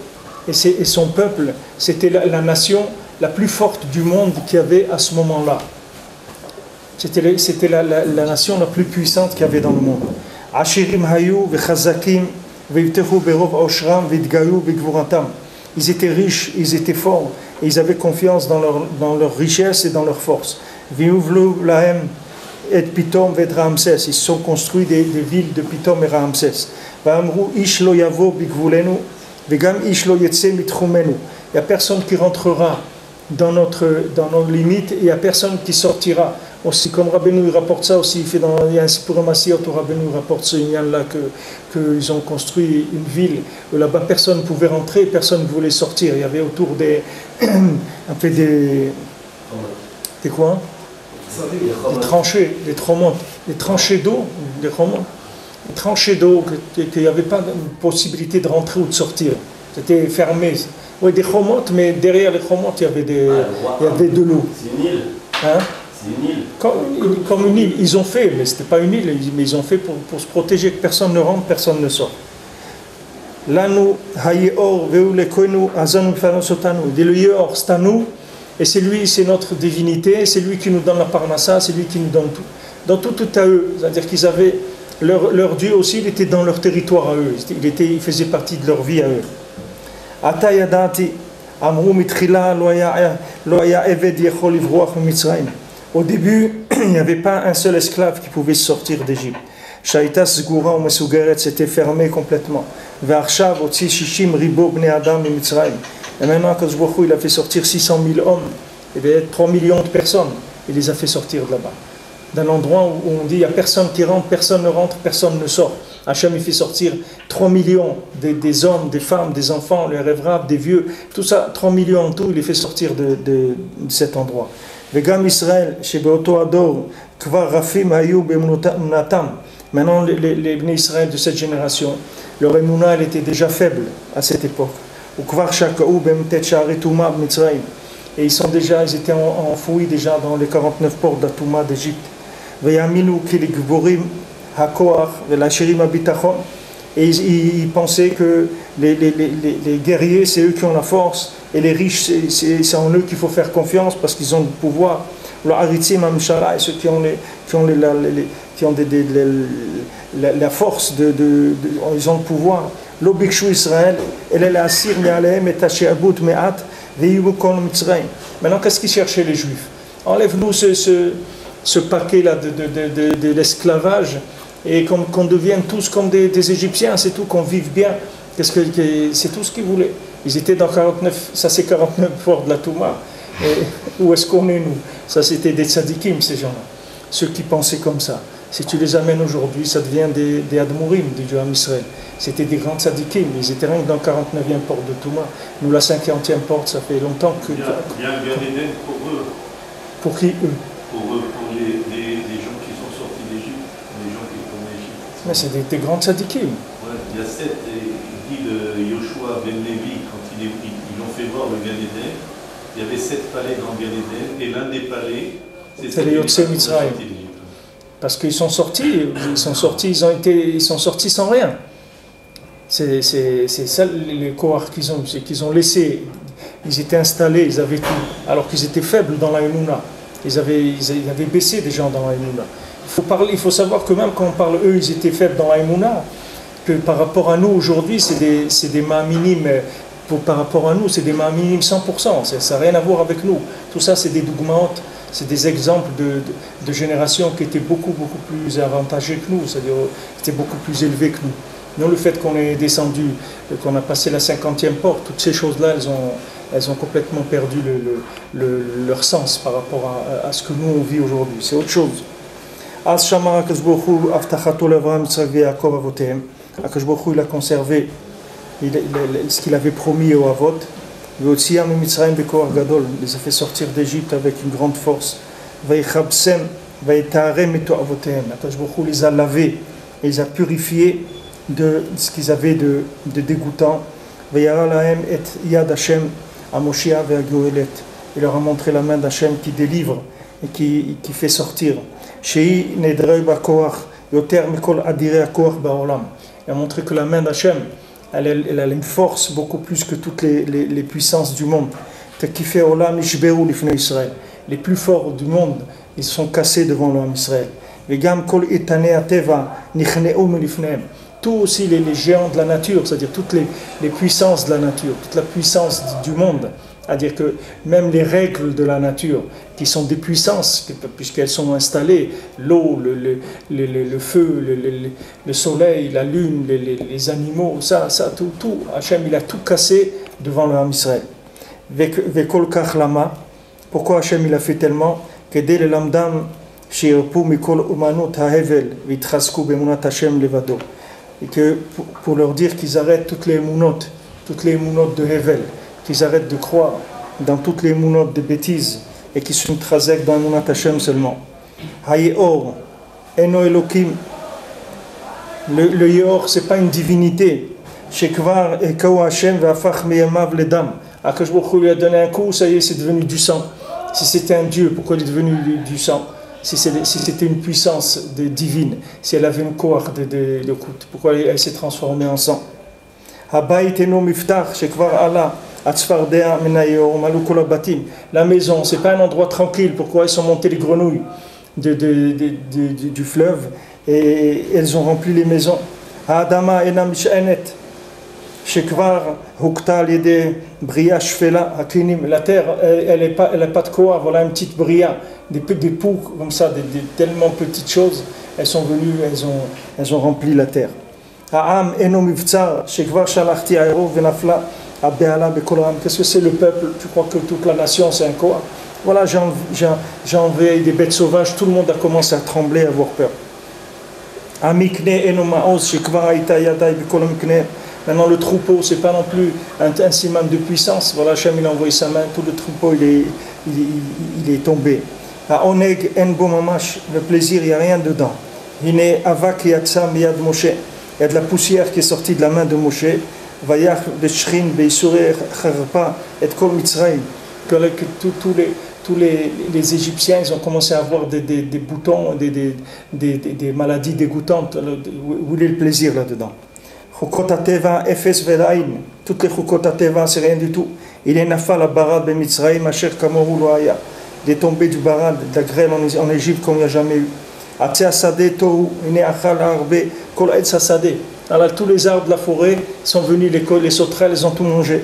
et son peuple, c'était la nation la plus forte du monde qu'il y avait à ce moment-là. C'était la nation la plus puissante qu'il y avait dans le monde. Ashirim hayu ve'chazakim ve'yitechu berov oshram ve'itgayu be'gvuratam. Ils étaient riches, ils étaient forts, et ils avaient confiance dans leur richesse et dans leur force. Ve'uvlu lahem et Pitom et Ramsès, ils se sont construits des villes de Pitom et Ramsès. Va'amru ish lo yavo bigvulenu vegam ish lo yetse mitchumenu. Il y a personne qui rentrera dans nos limites, et il y a personne qui sortira. Aussi comme Rabbeinu il rapporte ça aussi, il y a un Sipurim Asiyot où Rabbeinu rapporte ce là qu'ils ont construit une ville où là-bas personne ne pouvait rentrer, personne ne voulait sortir. Il y avait autour des quoi? Des tranchées, des tromontes, des tranchées d'eau, des tranchées d'eau, qu'il n'y avait pas de possibilité de rentrer ou de sortir. C'était fermé. Oui, des chomotes, mais derrière les chomotes, il y avait de l'eau. C'est une île. Hein? C'est une île. Comme une île. Ils ont fait, mais ce n'était pas une île, mais ils ont fait pour se protéger, que personne ne rentre, personne ne sort. Lanu, hayeor, veulekonu, azanu, fanosotanu. Dit le yeor, c'est à nous. Et c'est lui, c'est notre divinité, c'est lui qui nous donne la parnassa, c'est lui qui nous donne tout. Dans tout à eux, c'est-à-dire qu'ils avaient leur Dieu aussi, il était dans leur territoire à eux, il faisait partie de leur vie à eux. Ata yadati amru mitrila lo haya eved yechol livroach mitzrayim. Au début, il n'y avait pas un seul esclave qui pouvait sortir d'Égypte. Shaita sgura ou mesugeret, c'était fermé complètement. Ve'arshav otzi shishim ribo bnei adam mitzrayim. Et maintenant, Akadosh Baruch Hu, il a fait sortir 600 000 hommes, et bien 3 millions de personnes, il les a fait sortir de là-bas. D'un endroit où on dit il n'y a personne qui rentre, personne ne rentre, personne ne sort. Hachem, il fait sortir 3 millions des hommes, des femmes, des enfants, les rêverables, des vieux, tout ça, 3 millions en tout, il les fait sortir de cet endroit. Vegam Israël, chez Beoto Ador, Kvar Rafim Hayou Bemunatam. Maintenant, les Bnei Israël de cette génération, leur émouna, elle était déjà faible à cette époque. Et ils étaient enfouis déjà dans les 49 portes d'Atouma d'Égypte. Et ils pensaient que les guerriers, c'est eux qui ont la force, et les riches, c'est en eux qu'il faut faire confiance parce qu'ils ont le pouvoir. Et ceux qui ont la force, ils ont le pouvoir. L'Obikshu Israël, maintenant, qu'est-ce qu'ils cherchaient les Juifs? Enlève-nous ce paquet-là de l'esclavage et qu'on devienne tous comme des Égyptiens, c'est tout, qu'on vive bien. C'est tout ce qu'ils voulaient. Ils étaient dans 49, ça c'est 49 ports de la Touma. Où est-ce qu'on est, nous? Ça c'était des tzadikim, ces gens-là. Ceux qui pensaient comme ça. Si tu les amènes aujourd'hui, ça devient des Admourim du Dieu Israël. C'était des grands tzadikim, ils étaient rien que dans 49e porte de Touma. Nous, la 50e porte, ça fait longtemps que... Bien Éden pour eux. Pour qui, eux? Pour eux, pour Mais c'est des grands tzadikim. Ouais, il y a 7, il dit de Yoshua ben Levi, quand ils l'ont fait voir le Gan Eden, il y avait 7 palais dans le Gan Eden, et l'un des palais, c'est les Yotzei Mitzrayim. Parce qu'ils sont sortis, ils sont sortis sans rien. C'est ça les Kohar qu'ils ont, c'est qu'ils ont laissé, ils étaient installés, ils avaient tout, alors qu'ils étaient faibles dans la Emouna. Ils avaient baissé des gens dans la Emouna. Il faut savoir que même quand on parle, eux, ils étaient faibles dans la Emouna, que par rapport à nous aujourd'hui, c'est des mains minimes, par rapport à nous, c'est des mains minimes 100%, ça n'a rien à voir avec nous. Tout ça, c'est des dougmantes, c'est des exemples de générations qui étaient beaucoup plus avantagées que nous, c'est-à-dire qui étaient beaucoup plus élevées que nous. Nous, le fait qu'on est descendu, qu'on a passé la 50e porte, toutes ces choses-là, elles ont complètement perdu leur sens par rapport à ce que nous, on vit aujourd'hui. C'est autre chose. As Shamar HaKadosh Baruch Hu Avtachato l'Avraham Yitzhak veYaakov Avotehem. HaKadosh Baruch Hu, il a conservé ce qu'il avait promis aux Avot. Ve'otziam miMitzrayim beKoach Gadol. Il les a fait sortir d'Égypte avec une grande force. Ve'ichabsem ve'itaarem eto Avotehem. HaKadosh Baruch Hu les a lavés et les a purifiés de ce qu'ils avaient de dégoûtant. Ve'yara lahem et yad Hashem amoshia ve'agoelet. Il leur a montré la main d'Hashem qui délivre et qui fait sortir. Shei nedrei bakoach yoter mikol adirei hakoach baolam. Il a montré que la main d'Hachem, elle a une force beaucoup plus que toutes les puissances du monde. Tekifei olam ishberu lifnei Israël. Les plus forts du monde, ils sont cassés devant l'homme Israël. Vegam kol itanei ateva nichneu milifneim. Tous aussi les géants de la nature, c'est-à-dire toutes les puissances de la nature, toute la puissance du monde. C'est-à-dire que même les règles de la nature, qui sont des puissances, puisqu'elles sont installées, l'eau, le feu, le soleil, la lune, les animaux, ça tout, Hachem, il a tout cassé devant le Ham Israël. Vekol kach lama, pourquoi Hachem, il a fait tellement que dès le lamdam, shirpu mikol umanut hahevel, vitrasku bemunat Hachem levado. Et que pour leur dire qu'ils arrêtent toutes les mounotes de Hevel, qu'ils arrêtent de croire dans toutes les mounotes de bêtises et qu'ils sont trazek dans Emunat Hashem seulement. Hayeor, Eno Elokim, le Yeor, c'est pas une divinité. Shekvar Ekao Hashem ve'afach meyamav ledam. Akash Baruch Hu lui a donné un coup, ça y est, c'est devenu du sang. Si c'était un Dieu, pourquoi il est devenu du sang? Si c'était une puissance divine, si elle avait une cohort de coups, pourquoi elle s'est transformée en sang? La maison, c'est pas un endroit tranquille. Pourquoi ils sont montés les grenouilles du fleuve et elles ont rempli les maisons? La terre, elle n'a pas de quoi. Voilà une petite bria, des poux comme ça, tellement petites choses. Elles sont venues, elles ont rempli la terre. Qu'est-ce que c'est le peuple? Tu crois que toute la nation c'est un quoi? Voilà, j'ai envoyé des bêtes sauvages, tout le monde a commencé à trembler, à avoir peur. Maintenant le troupeau, c'est pas non plus un siman de puissance. Voilà, Hachem il a envoyé sa main, tout le troupeau il est tombé. Oneg en bo mamash, le plaisir, il n'y a rien dedans. Il y a de la poussière qui est sortie de la main de Moshe. Vayach beshrin beisureh charpa et kol Mitzrayim. Que tous les Égyptiens, ils ont commencé à avoir des boutons, des maladies dégoûtantes. Où est le plaisir là-dedans? Chukot hateva efes velain. Toutes les chukot hateva, c'est rien du tout. Il est nafal à barad ben Mitzrayim asher kamoru lo haya. Il est tombé du barad, de la grêle en Égypte comme il n'y a jamais eu. Atzeh asadeh tohu, ine achal harbe kol etz asadeh. Alors tous les arbres de la forêt sont venus, les sauterelles, ils ont tout mangé.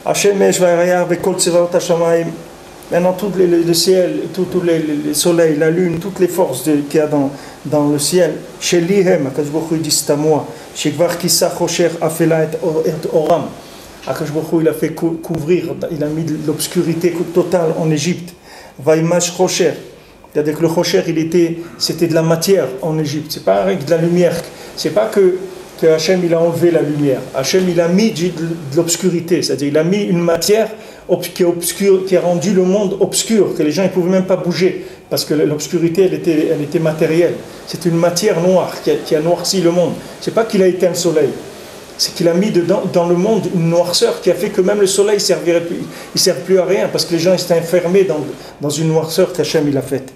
Hashemesh va'arayar ve'kol tzivaot hashamayim. Maintenant tout le ciel, tous les soleils, la lune, toutes les forces qu'il y a dans le ciel. Chez Lihem, Akash Baruch Hu dit c'est à moi. Chez Gvar Kissa Chosher Afela et Oram. Akash Baruch Hu il a fait couvrir, il a mis l'obscurité totale en Égypte. Vaimash Chosher. C'est-à-dire que le Chosher, c'était de la matière en Égypte. C'est pas avec de la lumière. C'est pas que Hachem il a enlevé la lumière. Hachem il a mis de l'obscurité. C'est-à-dire il a mis une matière qui a rendu le monde obscur, que les gens ne pouvaient même pas bouger, parce que l'obscurité, elle était matérielle. C'est une matière noire qui a noirci le monde. Ce n'est pas qu'il a éteint le soleil, c'est qu'il a mis dans le monde une noirceur qui a fait que même le soleil ne sert plus à rien, parce que les gens étaient enfermés dans une noirceur qu'Hachem il a faite.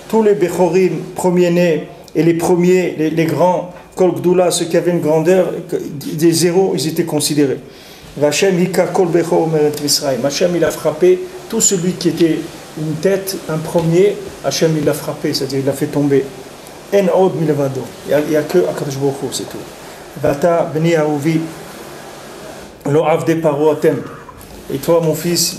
Tous les Bechorim, premiers-nés, et les premiers, les grands, Kol Gdula, ceux qui avaient une grandeur, des zéros, ils étaient considérés. Hachem il a frappé tout celui qui était une tête, un premier, Hachem il l'a frappé, c'est-à-dire il l'a fait tomber. En od milevado, il n'y a que Akadosh Baruch Hu, c'est tout. Vata bni ahuvi lo avde paro atem. Et toi mon fils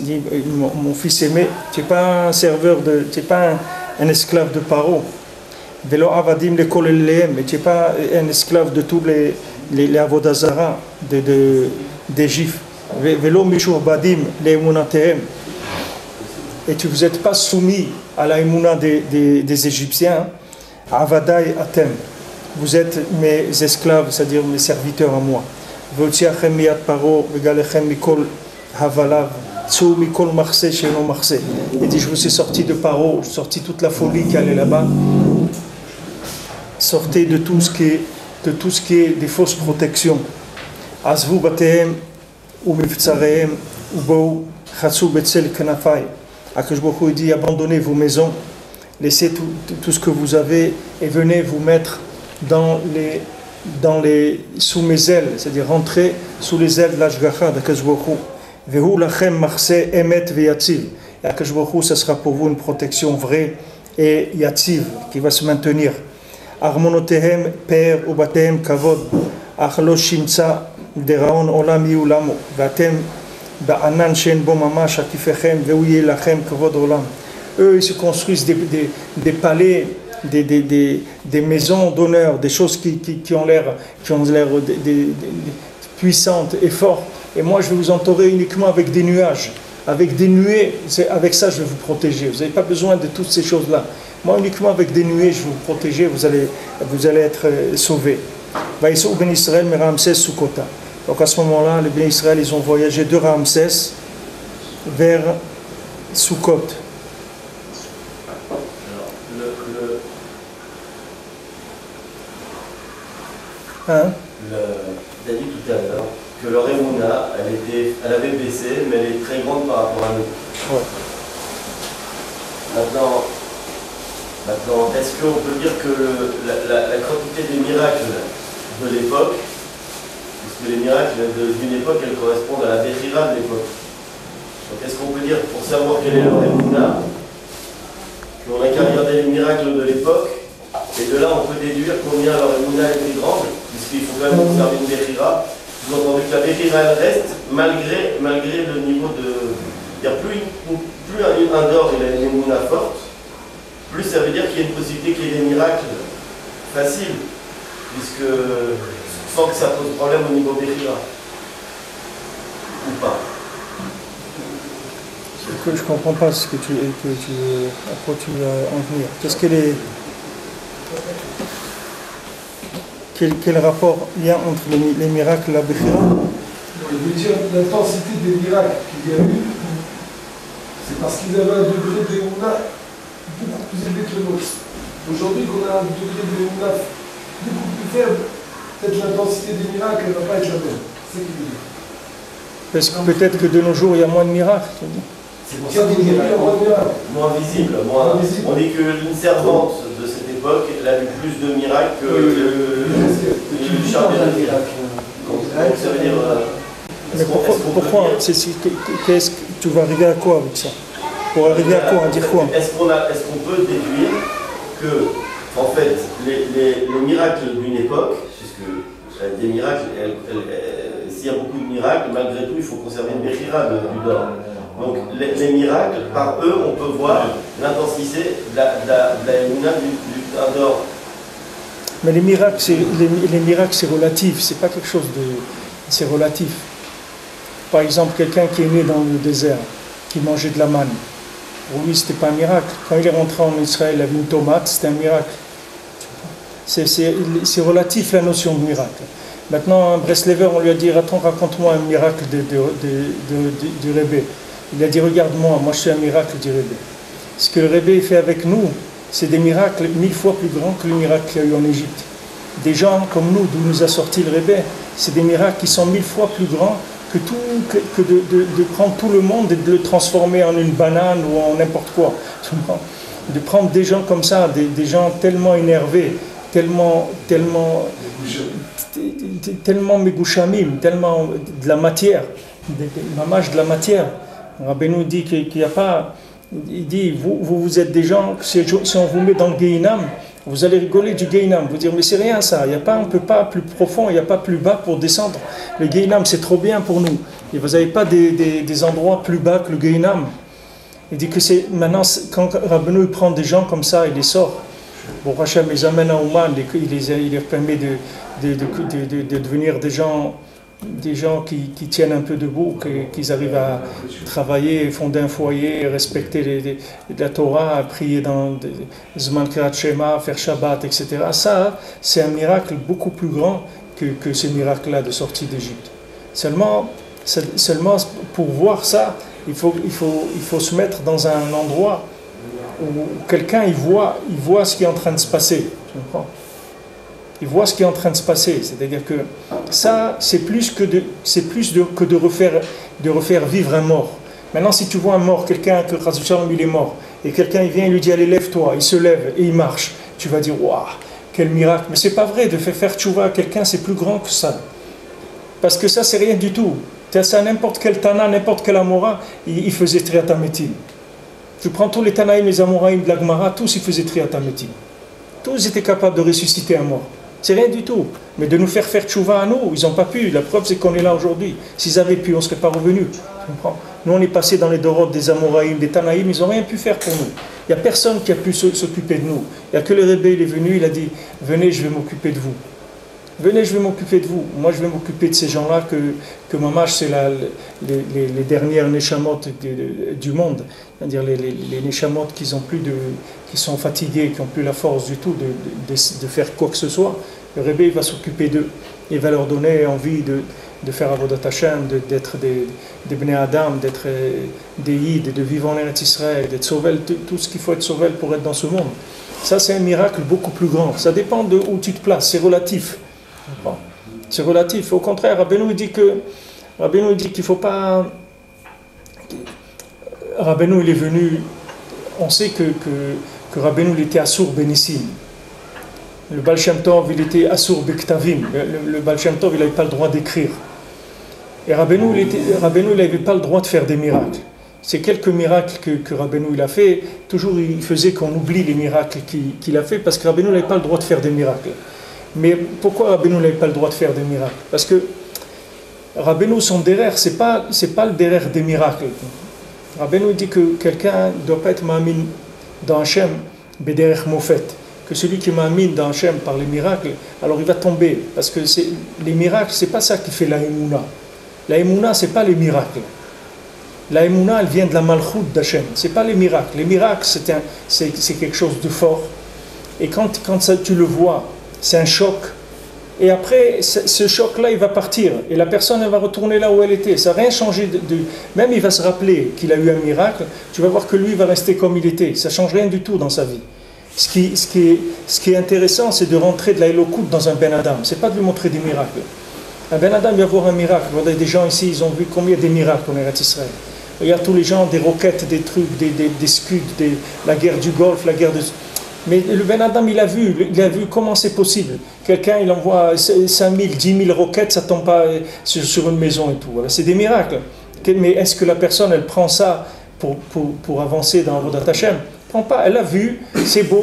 aimé, tu n'es pas un serveur tu n'es pas un esclave de Paro. Velo avadim le kol elehem, mais tu n'es pas un esclave de tous les avodazara des Juifs. Velo mishur badim le emunatehem. Et tu vous êtes pas soumis à la émouna des Égyptiens. Avadai atem. Vous êtes mes esclaves, c'est-à-dire mes serviteurs à moi. Veotiachem miyat paro vegalechem mikol havalav. Il dit, je vous ai sorti de Paro, sorti toute la folie qui allait là-bas. Sortez de tout ce qui est des fausses protections. Azvu batehem ou miftsarehem ou bou chatsu betzel kanafai. Akadosh Baruch Hu dit, abandonnez vos maisons, laissez tout ce que vous avez et venez vous mettre sous mes ailes, c'est-à-dire rentrer sous les ailes de l'Ashgacha d'Akadosh Baruch Hu. Vehu lachem marse emet veyativ. Et Akadosh Baruch Hu, ça sera pour vous une protection vraie et yativ, qui va se maintenir. Armonotehem per ubatehem kavod, achlo shimtza deraon olam yiulamo, vatem ba'anan shen bo mamash atifechem vehu lachem kavod olam. Eux, ils se construisent des palais, des maisons d'honneur, des choses qui ont l'air puissantes et fortes. Et moi, je vais vous entourer uniquement avec des nuages. Avec des nuées, avec ça, je vais vous protéger. Vous n'avez pas besoin de toutes ces choses-là. Moi, uniquement avec des nuées, je vais vous protéger. Vous allez être sauvés. Vaïsou ben Israël, mais Ramsès Sukkota. Donc à ce moment-là, les ben Israël, ils ont voyagé de Ramsès vers Sukkot. Hein? Tu as dit tout à l'heure que leur émouna, elle avait baissé, mais elle est très grande par rapport à nous. Ouais. Maintenant, est-ce qu'on peut dire que la quantité des miracles de l'époque, puisque les miracles d'une époque, elles correspondent à la Bechira de l'époque. Donc est-ce qu'on peut dire, pour savoir quel est leur émouna, qu'on a qu'à regarder les miracles de l'époque, et de là on peut déduire combien leur émouna était grande, puisqu'il faut quand même observer une Bechira. Vous entendez que la Bechira elle reste malgré le niveau de. C'est-à-dire plus un dor il a une émouna forte, plus ça veut dire qu'il y a une possibilité qu'il y ait des miracles faciles, puisque sans que ça pose problème au niveau Bechira. Ou pas. Je ne comprends pas ce que à quoi tu veux en venir. Qu'est-ce qu'elle est. Quel rapport il y a entre les miracles et la Bechira? Je veux dire, l'intensité des miracles qu'il y a eu, c'est parce qu'ils avaient un degré d'émouna beaucoup plus élevé que le nôtre. Aujourd'hui, qu'on a un degré d'émouna beaucoup plus faible, peut-être l'intensité des miracles ne va pas être la même. C'est ce qu'il veut dire. Parce que peut-être que de nos jours, il y a moins de miracles. C'est pour ça qu'il y a moins visible. On dit qu'une servante de cette époque, elle a eu plus de miracles que le chargé de miracles. Donc ça veut dire. Mais pourquoi qu'est-ce que tu vas arriver à quoi avec ça? Pour arriver à quoi? À dire quoi? Est-ce qu'on peut déduire que, en fait, les miracles d'une époque, puisque des miracles, s'il y a beaucoup de miracles, malgré tout, il faut conserver une Bechira du dor. Donc les miracles, par eux, on peut voir l'intensité de la émouna d'un dor. Mais les miracles, c'est relatif, c'est pas quelque chose de. C'est relatif. Par exemple, quelqu'un qui est né dans le désert, qui mangeait de la manne, pour lui, c'était pas un miracle. Quand il est rentré en Israël, il avait une tomate, c'était un miracle. C'est relatif la notion de miracle. Maintenant, un Breslever, on lui a dit, attends, raconte-moi un miracle du Rebbe. Il a dit, regarde-moi, moi je suis un miracle du Rebbe. Ce que le Rebbe fait avec nous, c'est des miracles 1000 fois plus grands que le miracle qu'il y a eu en Égypte. Des gens comme nous, d'où nous a sorti le Rebbe, c'est des miracles qui sont 1000 fois plus grands que de prendre tout le monde et de le transformer en une banane ou en n'importe quoi. De prendre des gens comme ça, des gens tellement énervés, tellement megouchamim, tellement de la matière, mamage de la matière. Rabbeinu dit qu'il n'y a pas, il dit, vous êtes des gens, si on vous met dans le Gehinam, vous allez rigoler du Gehinam, vous dire, mais c'est rien ça, il n'y a pas, on ne peut pas plus profond, il n'y a pas plus bas pour descendre. Le Gehinam, c'est trop bien pour nous. Et vous n'avez pas des endroits plus bas que le Gehinam. Il dit que c'est maintenant, quand Rabbeinu prend des gens comme ça, il les sort. Bon, Hachem les amène à Ouman, il leur permet de devenir des gens qui tiennent un peu debout, qu'ils arrivent à travailler, fonder un foyer, respecter la Torah, prier dans Zman Kirat Shema, faire Shabbat, etc. Ça, c'est un miracle beaucoup plus grand que ce miracle-là de sortie d'Égypte. Seulement, pour voir ça, il faut se mettre dans un endroit où quelqu'un il voit ce qui est en train de se passer. Tu comprends? Il voit ce qui est en train de se passer. C'est-à-dire que ça, c'est plus que de refaire vivre un mort. Maintenant, si tu vois un mort, quelqu'un que il est mort, et quelqu'un il vient et lui dit allez lève-toi, il se lève et il marche, tu vas dire waouh, quel miracle. Mais c'est pas vrai, de faire tchouva à quelqu'un, c'est plus grand que ça. Parce que ça, c'est rien du tout. Ça, n'importe quel Tana, n'importe quel Amora, il faisait Triatamétim. Tu prends tous les Tanaïm, les Amoraïm de la Gemara, tous ils faisaient Triatamétim. Tous étaient capables de ressusciter un mort. C'est rien du tout. Mais de nous faire tchouva à nous, ils n'ont pas pu. La preuve, c'est qu'on est là aujourd'hui. S'ils avaient pu, on ne serait pas revenus. Nous, on est passé dans les Dorotes des Amoraïm, des Tanaïm, ils n'ont rien pu faire pour nous. Il n'y a personne qui a pu s'occuper de nous. Il n'y a que le Rebbe, il est venu, il a dit venez, je vais m'occuper de vous. Venez, je vais m'occuper de vous. Moi, je vais m'occuper de ces gens-là que Mamash, c'est les dernières Neshamot du monde. C'est-à-dire les Neshamot qui sont fatigués, qui n'ont plus la force du tout de faire quoi que ce soit. Le Rebbe, il va s'occuper d'eux. Il va leur donner envie de faire Avodat Hashem, d'être des Bnei Adam, d'être des Yid, de vivre en Eretz Israël, d'être Sovel, tout ce qu'il faut être Sovel pour être dans ce monde. Ça, c'est un miracle beaucoup plus grand. Ça dépend de où tu te places. C'est relatif. C'est relatif. Au contraire, Rabbeinu dit qu'il ne faut pas... Rabbeinu, il est venu... On sait que Rabbeinu, il était Assour Benissim. Le Baal Shem Tov, il était Assour Bektavim. Le Baal Shem Tov, il n'avait pas le droit d'écrire. Et Rabbeinu, il n'avait pas le droit de faire des miracles. C'est quelques miracles que Rabbeinu, il a fait. Toujours, il faisait qu'on oublie les miracles qu'il a fait parce que Rabbeinu n'avait pas le droit de faire des miracles. Mais pourquoi Rabbeinu n'avait pas le droit de faire des miracles? Parce que Rabbeinu, son derer, c'est pas le derer des miracles. Rabbeinu dit que quelqu'un ne doit pas être ma'amin dans Hachem, bederech mofet. Que celui qui est ma'amin dans Hachem par les miracles, alors il va tomber. Parce que les miracles, c'est pas ça qui fait la émouna. La émouna, c'est pas les miracles. La émouna, elle vient de la malchoute d'Hachem. C'est pas les miracles. Les miracles, c'est quelque chose de fort. Et quand ça, tu le vois, c'est un choc. Et après, ce choc-là, il va partir. Et la personne, elle va retourner là où elle était. Ça n'a rien changé. Même il va se rappeler qu'il a eu un miracle. Tu vas voir que lui va rester comme il était. Ça ne change rien du tout dans sa vie. Ce qui est intéressant, c'est de rentrer de la Elokout dans un Ben Adam. Ce n'est pas de lui montrer des miracles. Un Ben Adam, il va voir un miracle. Regardez, des gens ici, ils ont vu combien des miracles en Eretz Israël. Regarde tous les gens, des roquettes, des trucs, des scuds, la guerre du Golfe, la guerre de... Mais le Ben Adam, il a vu comment c'est possible. Quelqu'un, il envoie 5 000, 10 000 roquettes, ça ne tombe pas sur une maison et tout. Voilà, c'est des miracles. Mais est-ce que la personne, elle prend ça pour avancer dans Avodat Hashem? Elle prend pas. Elle a vu, c'est beau.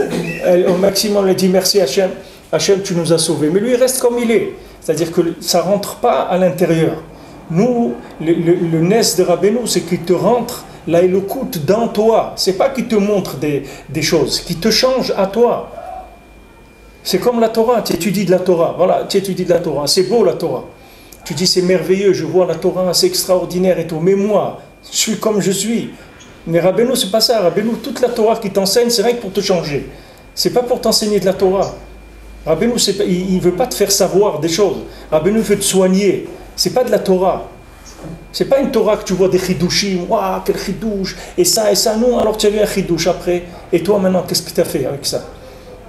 Au maximum, elle dit merci Hashem. Hashem, tu nous as sauvés. Mais lui, il reste comme il est. C'est-à-dire que ça ne rentre pas à l'intérieur. Nous, le nes de Rabbeinu, c'est qu'il te rentre la Elokout dans toi. C'est pas qu'il te montre des choses, qui te change à toi. C'est comme la Torah, tu étudies de la Torah. Voilà, tu étudies de la Torah. C'est beau la Torah. Tu dis c'est merveilleux, je vois la Torah, c'est extraordinaire et tout. Mais moi, je suis comme je suis. Mais Rabbeinu, c'est pas ça. Rabbeinu, toute la Torah qui t'enseigne, c'est rien que pour te changer. C'est pas pour t'enseigner de la Torah. Rabbeinu, il ne veut pas te faire savoir des choses. Rabbeinu veut te soigner. Ce n'est pas de la Torah. Ce n'est pas une Torah que tu vois des chidushim. Waouh, quel chidouche. Et ça, non. Alors tu as vu un chidouche après. Et toi maintenant, qu'est-ce que tu as fait avec ça?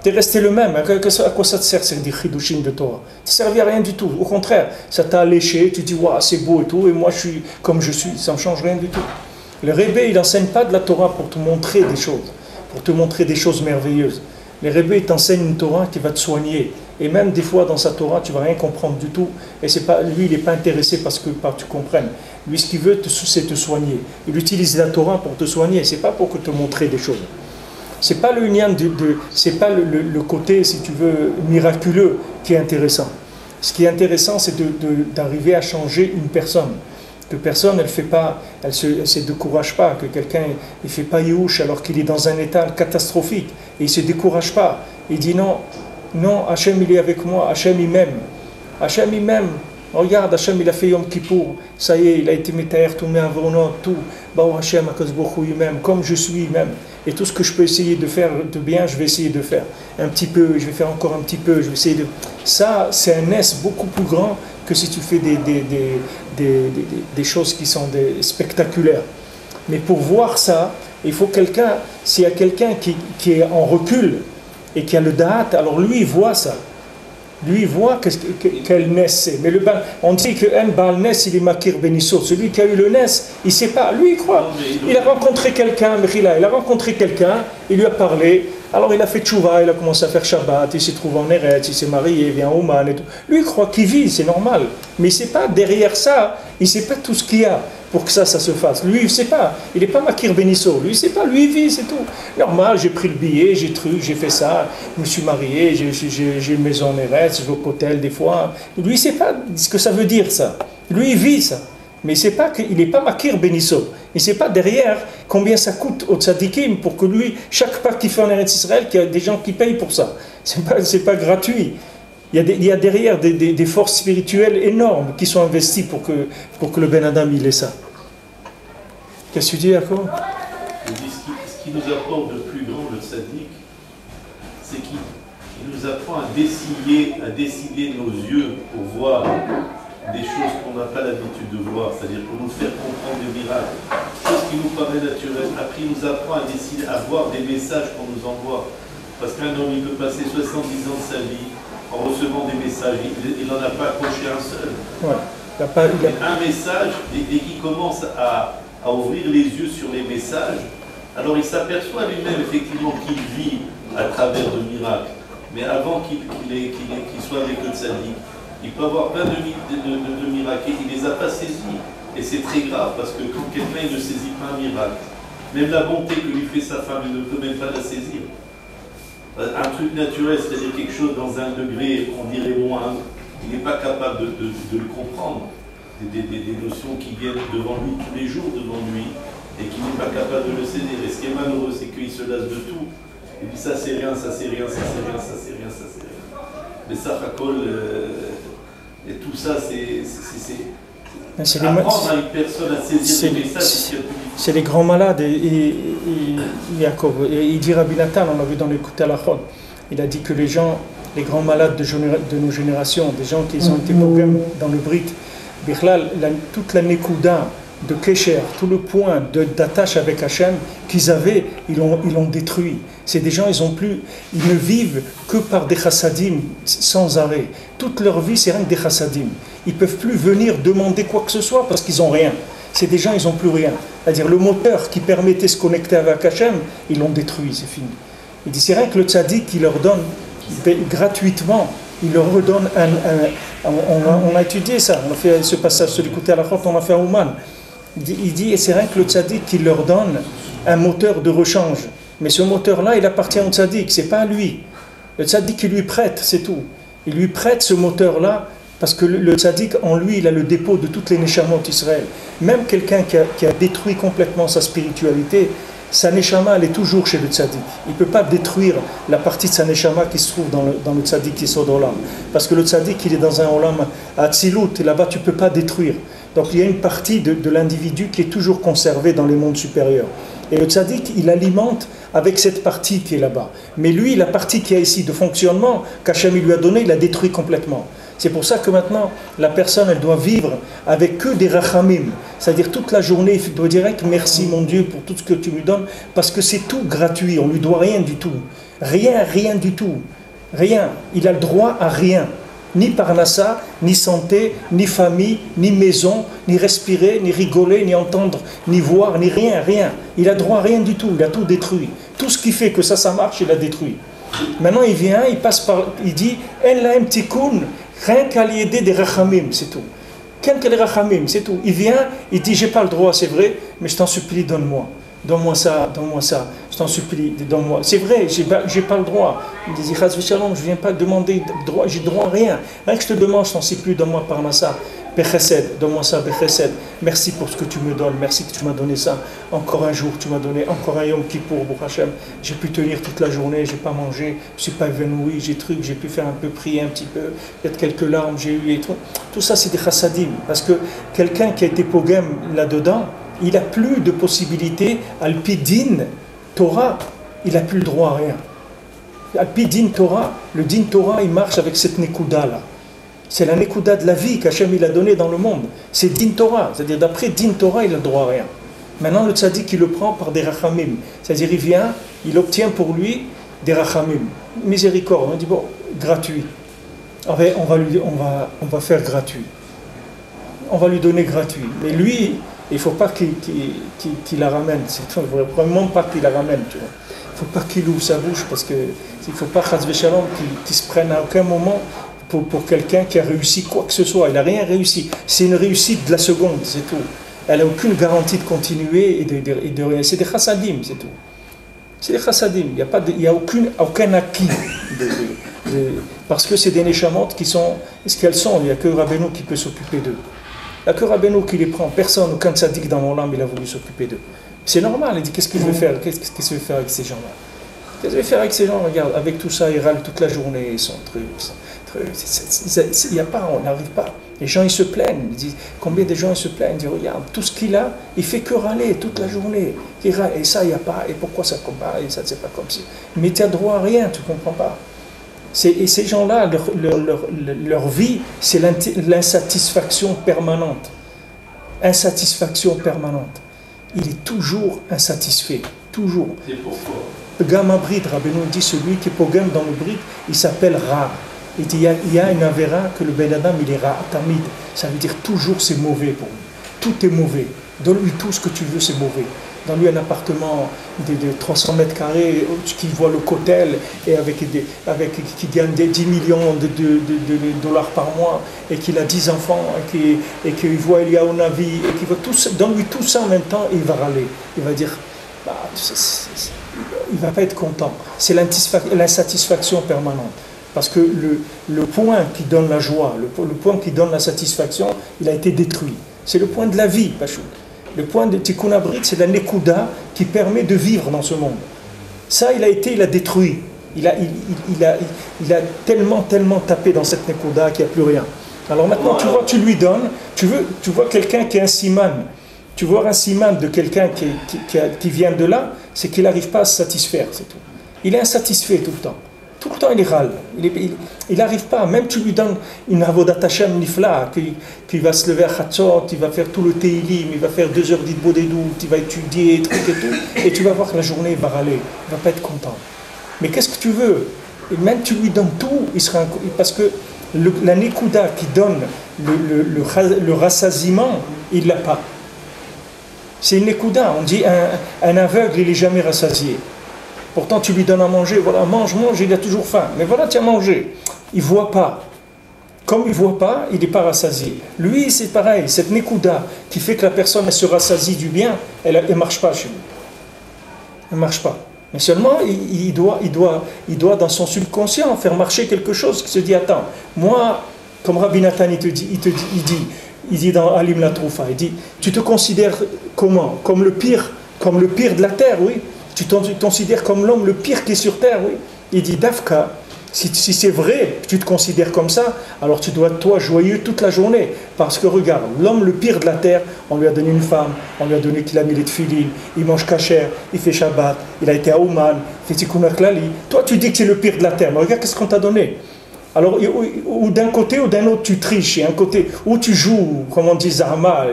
Tu es resté le même. À quoi ça te sert, c'est des chidushim de Torah? Ça ne servait à rien du tout. Au contraire, ça t'a alléché. Tu dis, waouh, c'est beau et tout. Et moi, je suis comme je suis. Ça ne me change rien du tout. Le Rebbe, il n'enseigne pas de la Torah pour te montrer des choses. Pour te montrer des choses merveilleuses. Le Rebbe, il t'enseigne une Torah qui va te soigner. Et même des fois, dans sa Torah, tu ne vas rien comprendre du tout. Et c'est pas, lui, il n'est pas intéressé parce que tu comprennes. Lui, ce qu'il veut, c'est te soigner. Il utilise la Torah pour te soigner. Ce n'est pas pour te montrer des choses. Ce n'est pas le lien c'est pas le côté, si tu veux, miraculeux qui est intéressant. Ce qui est intéressant, c'est d'arriver à changer une personne. Que personne, elle se décourage pas, que quelqu'un ne fait pas Yehush alors qu'il est dans un état catastrophique. Et il ne se décourage pas. Il dit non, Hachem il est avec moi, Hachem il m'aime. Hachem il m'aime. Regarde, Hachem il a fait Yom Kippour. Ça y est, il a été métaire, tous mes avonot, tout. Bah Hachem, Akadosh Baruch Hu, il m'aime, comme je suis même. Et tout ce que je peux essayer de faire de bien, je vais essayer de faire. Un petit peu, je vais faire encore un petit peu, je vais essayer de... Ça, c'est un S beaucoup plus grand que si tu fais des choses qui sont spectaculaires. Mais pour voir ça, il faut quelqu'un, s'il y a quelqu'un qui est en recul et qui a le da'at, alors lui il voit ça. Lui il voit quel nes c'est. Mais on dit que un Baal Nes, il est Makir Benisso. Celui qui a eu le Nes, il ne sait pas. Lui il croit. Il a rencontré quelqu'un, il a rencontré quelqu'un, il lui a parlé. Alors il a fait tchouva, il a commencé à faire Shabbat, il s'est trouvé en Eretz, il s'est marié, il vient au Oman et tout. Lui il croit qu'il vit, c'est normal. Mais il ne sait pas, derrière ça, il ne sait pas tout ce qu'il y a pour que ça se fasse. Lui il ne sait pas, il n'est pas Makir Benisso, lui il ne sait pas, lui il vit, c'est tout. Normal, j'ai pris le billet, j'ai fait ça, je me suis marié, j'ai une maison en Eretz, je vais au Kotel des fois. Lui il ne sait pas ce que ça veut dire ça. Lui il vit ça. Mais il n'est pas Makir Benisso. Il ne sait pas derrière combien ça coûte au tzadikim pour que lui, chaque pas qu'il fait en Eretz Israël, qu'il y a des gens qui payent pour ça. Ce n'est pas gratuit. Il y a derrière des forces spirituelles énormes qui sont investies pour que le Ben Adam il ait ça. Qu'est-ce que tu dis, Jacob? Ce qui nous apporte de plus grand, le tzaddik, c'est qu'il nous apprend à dessiller nos yeux pour voir des choses qu'on n'a pas l'habitude de voir, c'est-à-dire pour nous faire comprendre des miracles, choses qui nous paraissent naturelles. Après, il nous apprend à voir des messages qu'on nous envoie. Parce qu'un homme, il peut passer 70 ans de sa vie en recevant des messages. Il n'en a pas accroché un seul. Ouais. Un message, dès qu'il commence à ouvrir les yeux sur les messages, alors il s'aperçoit lui-même effectivement qu'il vit à travers de miracles. Mais avant qu'il soit avec le tzaddik, il peut avoir plein de miracles, il ne les a pas saisis. Et c'est très grave parce que quand quelqu'un ne saisit pas un miracle, même la bonté que lui fait sa femme, il ne peut même pas la saisir. Un truc naturel, c'est-à-dire quelque chose dans un degré, on dirait moindre, il n'est pas capable de le comprendre. Des notions qui viennent devant lui tous les jours, devant lui, et qu'il n'est pas capable de le saisir. Et ce qui est malheureux, c'est qu'il se lasse de tout. Il dit ça c'est rien, ça c'est rien, ça c'est rien, ça c'est rien, ça c'est rien. Mais ça, Fakol, et tout ça, c'est apprendre à une personne à saisir les messages. C'est les grands malades, et il dit Rabbi Nathan, on l'a vu dans l'écoute à la Chod, il a dit que les grands malades de nos générations, des gens qui ont été programmés dans le Brit, Bichlal, toute la Nekuda de Kesher, tout le point d'attache avec Hachem qu'ils avaient, ils l'ont détruit. C'est des gens, ils ne vivent que par des chassadim sans arrêt. Toute leur vie, c'est rien que des chassadim. Ils ne peuvent plus venir demander quoi que ce soit parce qu'ils n'ont rien. C'est des gens, ils n'ont plus rien. C'est-à-dire le moteur qui permettait de se connecter avec Hachem, ils l'ont détruit, c'est fini. Il dit, c'est rien que le tzaddik qui leur donne gratuitement, il leur redonne on a étudié ça, on a fait ce passage sur l'écouter à la porte, on a fait un Ouman. Il dit, c'est rien que le tzaddik qui leur donne un moteur de rechange. Mais ce moteur-là, il appartient au tzaddik, c'est pas à lui. Le tzaddik, il lui prête, c'est tout. Il lui prête ce moteur-là, parce que le tzaddik, en lui, il a le dépôt de toutes les neshamot d'Israël. Même quelqu'un qui a détruit complètement sa spiritualité, sa neshama, elle est toujours chez le tzaddik. Il ne peut pas détruire la partie de sa neshama qui se trouve dans le tzaddik qui est au olam. Parce que le tzaddik, il est dans un olam à tzilut, et là-bas, tu ne peux pas détruire. Donc il y a une partie de l'individu qui est toujours conservée dans les mondes supérieurs. Et le tzaddik, il alimente avec cette partie qui est là-bas. Mais lui, la partie qui est ici de fonctionnement, qu'Hachem lui a donné, il l'a détruit complètement. C'est pour ça que maintenant, la personne, elle doit vivre avec que des rachamim. C'est-à-dire toute la journée, il doit dire merci mon Dieu pour tout ce que tu me donnes, parce que c'est tout gratuit, on ne lui doit rien du tout. Rien du tout. Rien. Il a le droit à rien. Ni parnassa, ni santé, ni famille, ni maison, ni respirer, ni rigoler, ni entendre, ni voir, ni rien. Il a droit à rien du tout, il a tout détruit. Tout ce qui fait que ça marche, il a détruit. Maintenant il vient, il dit El lahem tikkun, rien qu'à l'aider des rachamim, c'est tout. Qu'un que les rachamim, c'est tout. Il vient, il dit j'ai pas le droit, c'est vrai, mais je t'en supplie, donne-moi. Donne-moi ça, je t'en supplie, donne-moi. C'est vrai, j'ai pas le droit. Il dit, je viens pas demander droit, j'ai droit à rien. Rien que je te demande, je t'en supplie, donne-moi parnassa, bechesed, donne-moi ça, bechesed. Merci pour ce que tu me donnes, merci que tu m'as donné ça. Encore un jour, tu m'as donné, encore un Yom Kippour, Baruch Hashem. J'ai pu tenir toute la journée, j'ai pas mangé, je suis pas évanoui, j'ai pu faire un peu prier un petit peu, peut-être quelques larmes, j'ai eu et tout. Tout ça, c'est des chassadim. Parce que quelqu'un qui a été pogem là-dedans, il n'a plus de possibilité, Alpi-Din Torah, il n'a plus le droit à rien. Alpi-Din Torah, le Din Torah, il marche avec cette Nekuda-là. C'est la Nekuda de la vie qu'Hachem il a donnée dans le monde. C'est Din Torah, c'est-à-dire d'après Din Torah, il n'a le droit à rien. Maintenant, le tzaddik, il le prend par des rachamim. C'est-à-dire, il vient, il obtient pour lui des rachamim. Miséricorde, on dit, bon, gratuit. On va faire gratuit. On va lui donner gratuit. Mais lui, il ne faut pas qu'il la ramène. Il ne faut vraiment pas qu'il la ramène. Il ne faut pas qu'il ouvre sa bouche parce qu'il ne faut pas qu'il se prenne à aucun moment pour quelqu'un qui a réussi quoi que ce soit. Il n'a rien réussi. C'est une réussite de la seconde, c'est tout. Elle n'a aucune garantie de continuer et de rien. C'est des chassadim, c'est tout. C'est des chassadim. Il n'y a aucun acquis. Parce que c'est des neshamot qui sont ce qu'elles sont. Il n'y a que Rabbeinu qui peut s'occuper d'eux. Il n'y a que Rabbeinu qui les prend. Personne, aucun tzaddik dans mon âme, il a voulu s'occuper d'eux. C'est normal, il dit qu'est-ce qu'il veut faire? Qu'est-ce qu'il veut faire avec ces gens-là? Qu'est-ce qu'il veut faire avec ces gens? Regarde, avec tout ça, ils râlent toute la journée, ils sont il n'y a pas, on n'arrive pas. Les gens, ils se plaignent. Ils disent, combien de gens ils se plaignent? Ils disent, regarde, tout ce qu'il a, il fait que râler toute la journée. Il râle, et ça, il n'y a pas, et pourquoi ça compare? Et ça, c'est pas comme si. Mais tu n'as droit à rien, tu ne comprends pas. Et ces gens-là, leur vie, c'est l'insatisfaction permanente. Insatisfaction permanente. Il est toujours insatisfait. Toujours. C'est pourquoi Gama Brit, Rabbeinu dit, celui qui est pogam dans le Brit, il s'appelle Ra. Il dit, il y a une avéra que le Ben Adam, il est Ra, Tamid. Ça veut dire toujours c'est mauvais pour lui. Tout est mauvais. Donne-lui tout ce que tu veux, c'est mauvais. Donne-lui un appartement de 300 mètres carrés qui voit le cotel et qui gagne 10 millions de dollars par mois et qu'il a 10 enfants et qu'il voit il y a un avis et qu'il veut tout ça. Donne-lui tout ça en même temps et il va râler. Il va dire, il ne va pas être content. C'est l'insatisfaction permanente. Parce que le point qui donne la joie, le point qui donne la satisfaction, il a été détruit. C'est le point de la vie, Pachou. Le point de Tikkun Abrit, c'est la Nekuda qui permet de vivre dans ce monde. Ça, il a détruit. Il a tellement tapé dans cette Nekuda qu'il n'y a plus rien. Alors maintenant, tu vois, tu lui donnes, tu vois quelqu'un qui est un siman. Tu vois un siman de quelqu'un qui vient de là, c'est qu'il n'arrive pas à se satisfaire, c'est tout. Il est insatisfait tout le temps. Tout le temps, il râle. Il n'arrive pas. Même tu lui donnes une avodat Hashem nifla, qui va se lever à Chatzot, il va faire tout le Teilim, il va faire 2 heures d'Idbodedou, il va étudier, truc et tout, et tu vas voir que la journée, il va râler. Il ne va pas être content. Mais qu'est-ce que tu veux? Et même tu lui donnes tout, parce que la Nekuda qui donne le rassasiement, il ne l'a pas. C'est une Nekuda. On dit un aveugle, il n'est jamais rassasié. Pourtant, tu lui donnes à manger, voilà, mange, il a toujours faim. Mais voilà, tu as mangé. Il ne voit pas. Comme il ne voit pas, il n'est pas rassasié. Lui, c'est pareil. Cette Nekuda qui fait que la personne elle se rassasie du bien, elle ne marche pas chez lui. Elle ne marche pas. Mais seulement, il doit, dans son subconscient, faire marcher quelque chose qui se dit, attends, moi, comme Rabbi Nathan, il dit dans Alim la Troufa, il dit, tu te considères comment? Comme le pire de la terre, oui. Tu te considères comme l'homme le pire qui est sur terre, oui. Il dit, Dafka, Si c'est vrai que tu te considères comme ça, alors tu dois être toi joyeux toute la journée. Parce que regarde, l'homme le pire de la terre, on lui a donné une femme, on lui a donné qu'il a mis les tefilines, il mange kasher, il fait Shabbat, il a été à Ouman, il fait Tikkun HaKlali. Toi tu dis que c'est le pire de la terre, mais regarde qu'est-ce qu'on t'a donné. Alors, ou d'un côté ou d'un autre, tu triches. Il y a un côté où tu joues, comme on dit Zahma,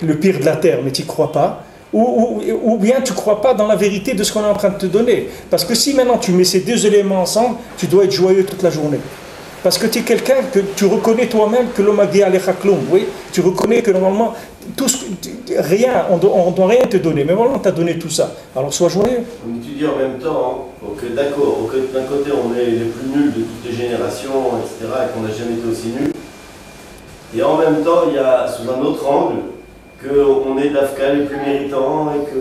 le pire de la terre, mais tu n'y crois pas. Ou bien tu ne crois pas dans la vérité de ce qu'on est en train de te donner. Parce que si maintenant tu mets ces deux éléments ensemble, tu dois être joyeux toute la journée. Parce que tu es quelqu'un que tu reconnais toi-même que l'homme a gué al-Khakloum. Oui, tu reconnais que normalement, rien, on ne doit rien te donner. Mais voilà, on t'a donné tout ça. Alors sois joyeux. On étudie en même temps, que d'accord, d'un côté on est les plus nuls de toutes les générations, etc., et qu'on n'a jamais été aussi nuls. Et en même temps, il y a sous un autre angle, qu'on est d'Afka les plus méritants et que...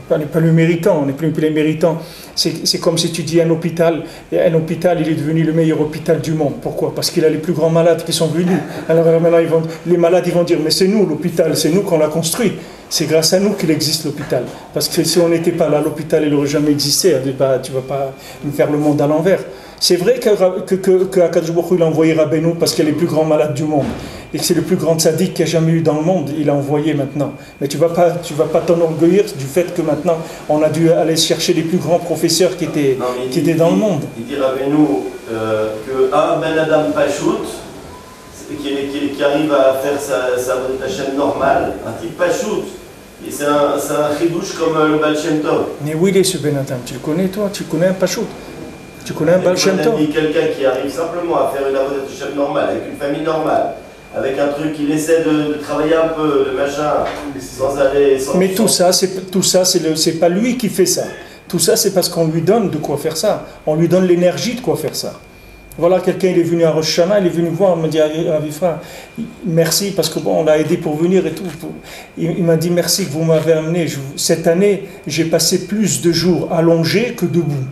On n'est pas le méritant, on n'est plus les méritants. C'est comme si tu dis un hôpital, il est devenu le meilleur hôpital du monde. Pourquoi? Parce qu'il a les plus grands malades qui sont venus. Alors maintenant, les malades ils vont dire, mais c'est nous l'hôpital, c'est nous qu'on l'a construit. C'est grâce à nous qu'il existe l'hôpital. Parce que si on n'était pas là, l'hôpital n'aurait jamais existé. Tu ne vas pas nous faire le monde à l'envers. C'est vrai qu'Akadosh Baruch Hu, il a envoyé Rabbeinu parce qu'il est le plus grand malade du monde. Et que c'est le plus grand tzaddik qu'il y a jamais eu dans le monde. Il a envoyé maintenant. Mais tu vas pas t'enorgueillir du fait que maintenant, on a dû aller chercher les plus grands professeurs qui étaient dans le monde. Il dit Rabbeinu qu'un Ben Adam Pachout, qui arrive à faire sa chaîne normale, un type Pachout, et c'est un chidouche comme le Baal Shem Tov. Mais où il est ce Ben Adam? Tu le connais toi? Tu connais un Pachout? Tu connais un Baal Shem Tov? Quelqu'un qui arrive simplement à faire une avodat Hashem normale, avec une famille normale, avec un truc, il essaie de travailler un peu, de machin, sans aller... Mais tout ça, c'est pas lui qui fait ça. Tout ça, c'est parce qu'on lui donne de quoi faire ça. On lui donne l'énergie de quoi faire ça. Voilà, quelqu'un, il est venu à Rosh Hashanah, il est venu voir, il m'a dit, Avifra, merci, parce que bon, on l'a aidé pour venir et tout. Il m'a dit, merci que vous m'avez amené. Cette année, j'ai passé plus de jours allongés que debout.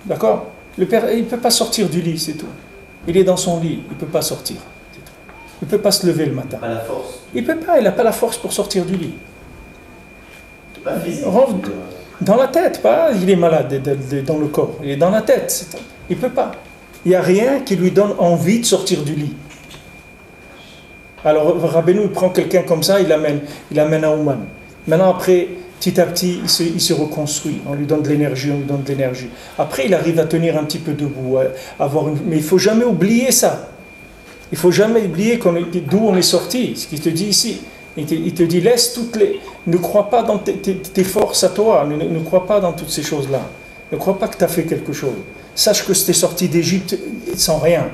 D'accord? Le père, il ne peut pas sortir du lit, c'est tout. Il est dans son lit, il ne peut pas sortir. Il ne peut pas se lever le matin. Pas la force. Il peut pas, il n'a pas la force pour sortir du lit. Pas physique. Dans la tête, pas, il est malade dans le corps, il est dans la tête. Il ne peut pas. Il n'y a rien qui lui donne envie de sortir du lit. Alors Rabbeinu, il prend quelqu'un comme ça, il l'amène à Ouman. Maintenant, après, petit à petit, il se reconstruit. On lui donne de l'énergie, Après, il arrive à tenir un petit peu debout. Mais il ne faut jamais oublier ça. Il ne faut jamais oublier d'où on est sorti, ce qu'il te dit ici. Il te dit, laisse toutes les... Ne crois pas dans tes forces à toi, ne crois pas dans toutes ces choses-là. Ne crois pas que tu as fait quelque chose. Sache que tu es sorti d'Égypte sans rien.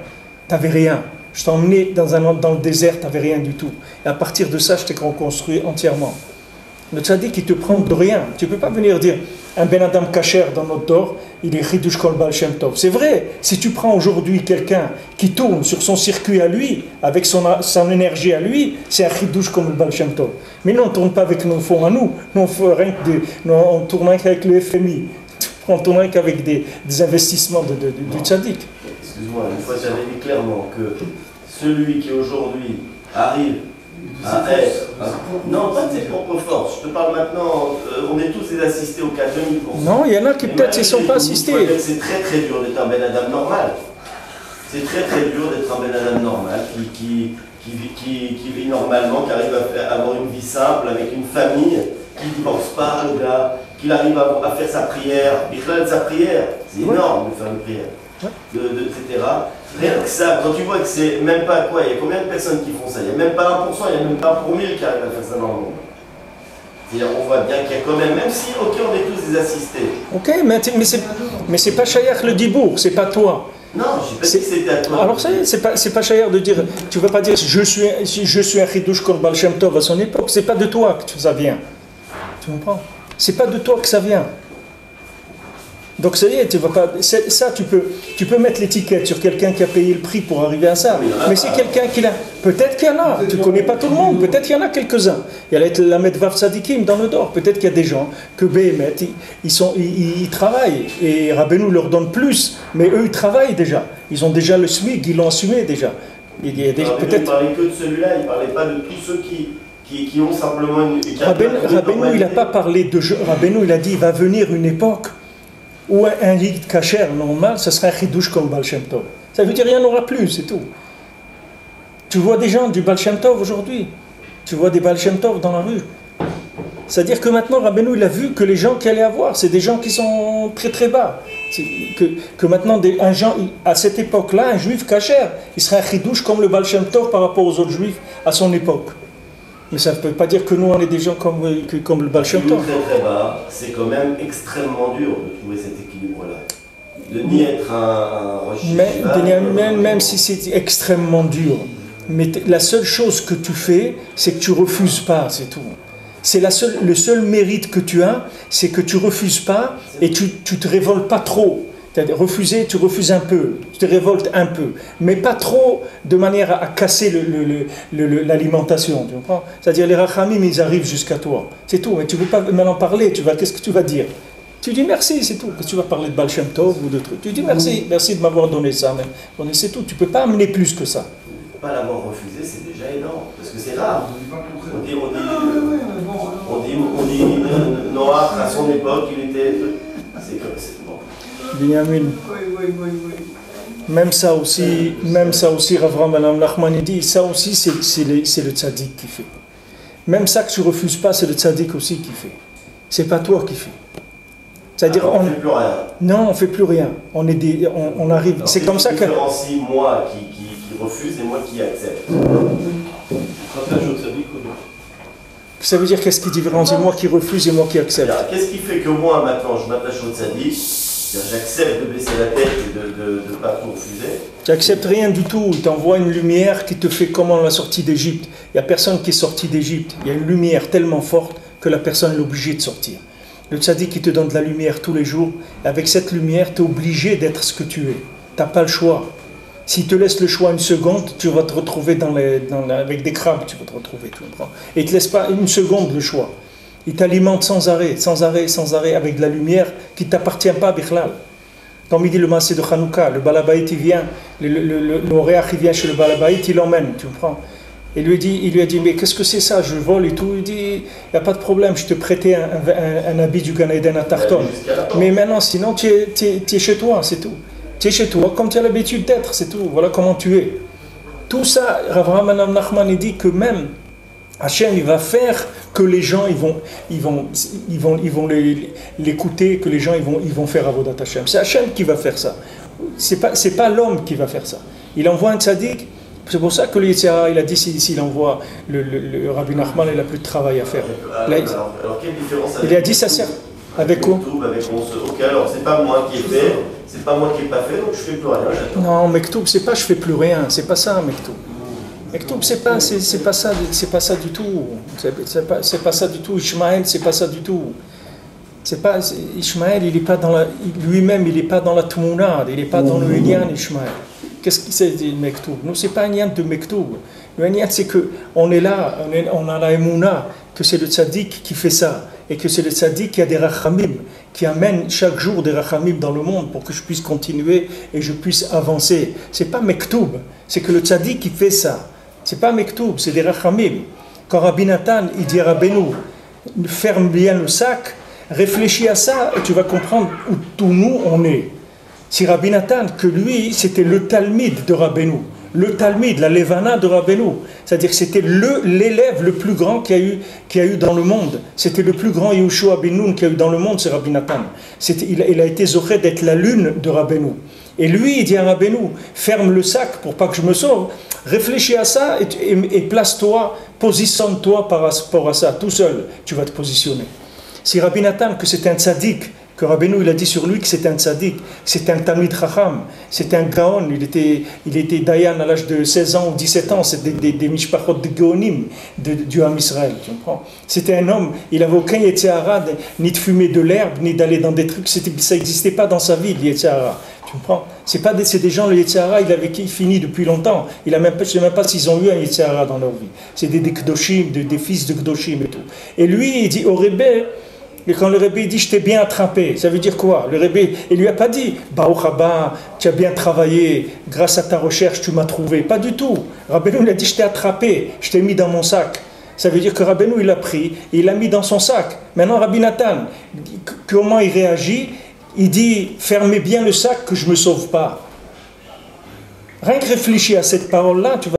Tu n'avais rien. Je t'ai emmené dans le désert, tu n'avais rien du tout. Et à partir de ça, je t'ai reconstruit entièrement. Le tzaddik, il te prend de rien. Tu ne peux pas venir dire, un Ben Adam Kacher dans notre Dor, il est Chidush Kol Baal Shem Tov. C'est vrai, si tu prends aujourd'hui quelqu'un qui tourne sur son circuit à lui, avec son énergie à lui, c'est un Chidush comme le Baal Shem Tov. Mais nous, on ne tourne pas avec nos fonds à nous, on tourne rien qu'avec le FMI, on tourne rien qu'avec des investissements du tzaddik. Excuse-moi, une fois j'avais dit clairement que celui qui aujourd'hui arrive à être... Non, pas de ses propres forces. Je te parle maintenant, on est tous des assistés au cas de Non, il y en a qui peut-être ne sont pas assistés. C'est très très dur d'être un Ben Adam normal. C'est très très dur d'être un Ben Adam normal qui vit normalement, qui arrive à avoir une vie simple avec une famille, qui ne divorce pas le gars, qu'il arrive à faire sa prière. Sa prière, c'est énorme de faire une prière. Etc. Rien que ça, quand tu vois que c'est même pas quoi, il y a combien de personnes qui font ça? Il n'y a même pas 1%, il n'y a même pas 1 pour 1000 qui arrivent à faire ça dans le monde. C'est-à-dire, on voit bien qu'il y a quand même si, ok, on est tous des assistés. Ok, mais c'est pas Shayach le Dibour, c'est pas toi. Non, je n'ai pas dit que c'était à toi. Alors ça y est, c'est pas Shayach de dire, tu ne vas pas dire, je suis un Chidush Kol Baal Shem Tov à son époque, c'est pas de toi que ça vient. Tu comprends? C'est pas de toi que ça vient. Donc ça y est, tu vas pas. Ça, tu peux mettre l'étiquette sur quelqu'un qui a payé le prix pour arriver à ça. Mais c'est quelqu'un qui l'a. Peut-être qu'il y en a. Tu ne connais pas tout le monde. Peut-être qu'il y en a quelques-uns. Il y a la Medvav Sadikim dans le Dor. Peut-être qu'il y a des gens que Béhémet, ils travaillent et Rabbeinu leur donne plus. Mais eux, ils travaillent déjà. Ils ont déjà le SMIC. Ils l'ont assumé déjà. Il ne parlait que de celui-là. Il ne parlait pas de tous ceux qui ont simplement une. Rabbeinu, il n'a pas parlé de. Rabbeinu, il a dit, il va venir une époque ou un lit kasher normal, ça serait un chidouche comme Baal Shem Tov. Ça veut dire qu'il n'y en aura plus, c'est tout. Tu vois des gens du Baal Shem Tov aujourd'hui. Tu vois des Baal Shem Tov dans la rue. C'est-à-dire que maintenant, Rabbeinu, il a vu que les gens qu'il allait avoir, c'est des gens qui sont très très bas. Que maintenant, un gens, à cette époque-là, un juif kasher, il serait un chidouche comme le Baal Shem Tov par rapport aux autres juifs à son époque. Mais ça ne peut pas dire que nous, on est des gens comme le Baal Shem Tov. Très très bas, c'est quand même extrêmement dur de trouver cet équilibre-là. De ni être un même si c'est extrêmement dur, mais la seule chose que tu fais, c'est que tu refuses pas, c'est tout. C'est le seul mérite que tu as, c'est que tu refuses pas et tu te révoltes pas trop. C'est-à-dire refuser, tu refuses un peu, tu te révoltes un peu, mais pas trop de manière à casser l'alimentation. Tu comprends? C'est-à-dire les rachamim, ils arrivent jusqu'à toi. C'est tout, mais tu ne peux pas maintenant parler, qu'est-ce que tu vas dire? Tu dis merci, c'est tout. Que tu vas parler de Baal Shem Tov ou de trucs. Tu dis merci de m'avoir donné ça. Mais c'est tout, tu ne peux pas amener plus que ça. Pas l'avoir refusé, c'est déjà énorme, parce que c'est rare. On dit Noach, à son époque, il était... C'est bon. Binyamin. Même ça aussi, Rav Madame Nachman dit, ça aussi c'est le tzaddik qui fait. Même ça que tu refuses pas, c'est le tzaddik aussi qui fait. C'est pas toi qui fais. C'est-à-dire on ne fait plus rien. Non, on fait plus rien. On arrive. Alors, c'est comme ça que. Différencie moi qui refuse et moi qui accepte. Ça veut dire qu'est-ce qui différencie moi qui refuse et moi qui accepte? Qu'est-ce qui fait que moi maintenant je m'attache au tzaddik, j'accepte de baisser la tête et de ne pas tout refuser? Tu n'acceptes rien du tout. Il t'envoie une lumière qui te fait comme on l'a sorti d'Égypte. Il n'y a personne qui est sorti d'Égypte. Il y a une lumière tellement forte que la personne est obligée de sortir. Le tzaddik qui te donne de la lumière tous les jours. Avec cette lumière, tu es obligé d'être ce que tu es. Tu n'as pas le choix. S'il te laisse le choix une seconde, tu vas te retrouver avec des crabes, tu vas te retrouver. Tu comprends? Et il ne te laisse pas une seconde le choix. Il t'alimente sans arrêt, avec de la lumière qui ne t'appartient pas, Bichlal. Comme il dit le Maaseh de Hanouka, le Balabait, il vient, le Oréach, il vient chez le Balabait, il l'emmène, tu comprends? Et il lui a dit, mais qu'est-ce que c'est ça? Je vole et tout. Il dit, il n'y a pas de problème, je te prêtais un habit du Gan Eden à Tarton. Mais maintenant, sinon, tu es chez toi, c'est tout. Tu es chez toi comme tu as l'habitude d'être, c'est tout. Voilà comment tu es. Tout ça, Rav Madame Nachman dit que même Hachem, il va faire que les gens, ils vont l'écouter, que les gens, ils vont faire Avodat Hachem. C'est Hachem qui va faire ça. C'est pas l'homme qui va faire ça. Il envoie un tzaddik. C'est pour ça que le Yetzirah, il a dit s'il envoie le Rabbi Nachman, il n'a plus de travail à faire. Alors quelle différence il a dit ça sert. Avec quoi? Ok, alors c'est pas moi qui ai fait, c'est pas moi qui n'ai pas fait, donc je fais plus rien. Non, Mektoub, c'est pas je fais plus rien, c'est pas ça, Mektoub. Mektoub, c'est pas ça du tout. C'est pas ça du tout. Ishmaël, c'est pas ça du tout. Ishmaël, il est pas dans lui-même, il n'est pas dans la Tmouna, il n'est pas dans le Elyan, Ishmaël. Qu'est-ce que c'est le Mektoub? Non, c'est pas un Elyan de Mektoub. Le Elyan, c'est qu'on est là, on a la Emouna, que c'est le tzaddik qui fait ça. Et que c'est le tzaddik qui a des rachamim, qui amène chaque jour des rachamim dans le monde pour que je puisse continuer et je puisse avancer. C'est pas Mektoub, c'est que le tzaddik qui fait ça. C'est pas Mektoub, c'est des rachamim. Quand Rabbi Nathan, il dit à Rabbeinu, ferme bien le sac, réfléchis à ça et tu vas comprendre où tous nous on est. Si Rabbi Nathan, que lui, c'était le Talmid de Rabbeinu. Le Talmid, la Levana de Rabbeinu, c'est-à-dire que c'était l'élève le plus grand qu'il y a eu dans le monde. C'était le plus grand Yehoshua ben Nun qu'il y a eu dans le monde, c'est Rabbi Nathan. Il a été zoré d'être la lune de Rabbeinu. Et lui, il dit à Rabbeinu, ferme le sac pour pas que je me sauve, réfléchis à ça et place-toi, positionne-toi par rapport à ça, tout seul, tu vas te positionner. Si Rabbi Nathan, que c'était un tzaddik, que Rabbeinu il a dit sur lui que c'était un tzaddik, c'était un Talmid Chacham, c'était un Gaon, il était Dayan à l'âge de 16 ans ou 17 ans, c'était des Mishpachot de Gaonim du Ham Israël, tu comprends? C'était un homme, il n'avait aucun Yetzirah, ni de fumer de l'herbe, ni d'aller dans des trucs, ça n'existait pas dans sa vie, le Yetzirah, tu comprends? C'est des gens, le Yetzirah, il avait fini depuis longtemps, je ne sais même pas s'ils ont eu un Yetzirah dans leur vie, c'est des Kdoshim, des fils de Kdoshim et tout. Et lui, il dit au Rebbe, et quand le Rebbe dit je t'ai bien attrapé, ça veut dire quoi? Le Rebbe, il lui a pas dit Baruch haba, tu as bien travaillé, grâce à ta recherche tu m'as trouvé. Pas du tout. Rabbeinu il a dit je t'ai attrapé, je t'ai mis dans mon sac. Ça veut dire que Rabbeinu il l'a pris et il l'a mis dans son sac. Maintenant Rabbi Nathan, comment il réagit? il dit, fermez bien le sac que je ne me sauve pas. Rien que réfléchir à cette parole-là, tu vas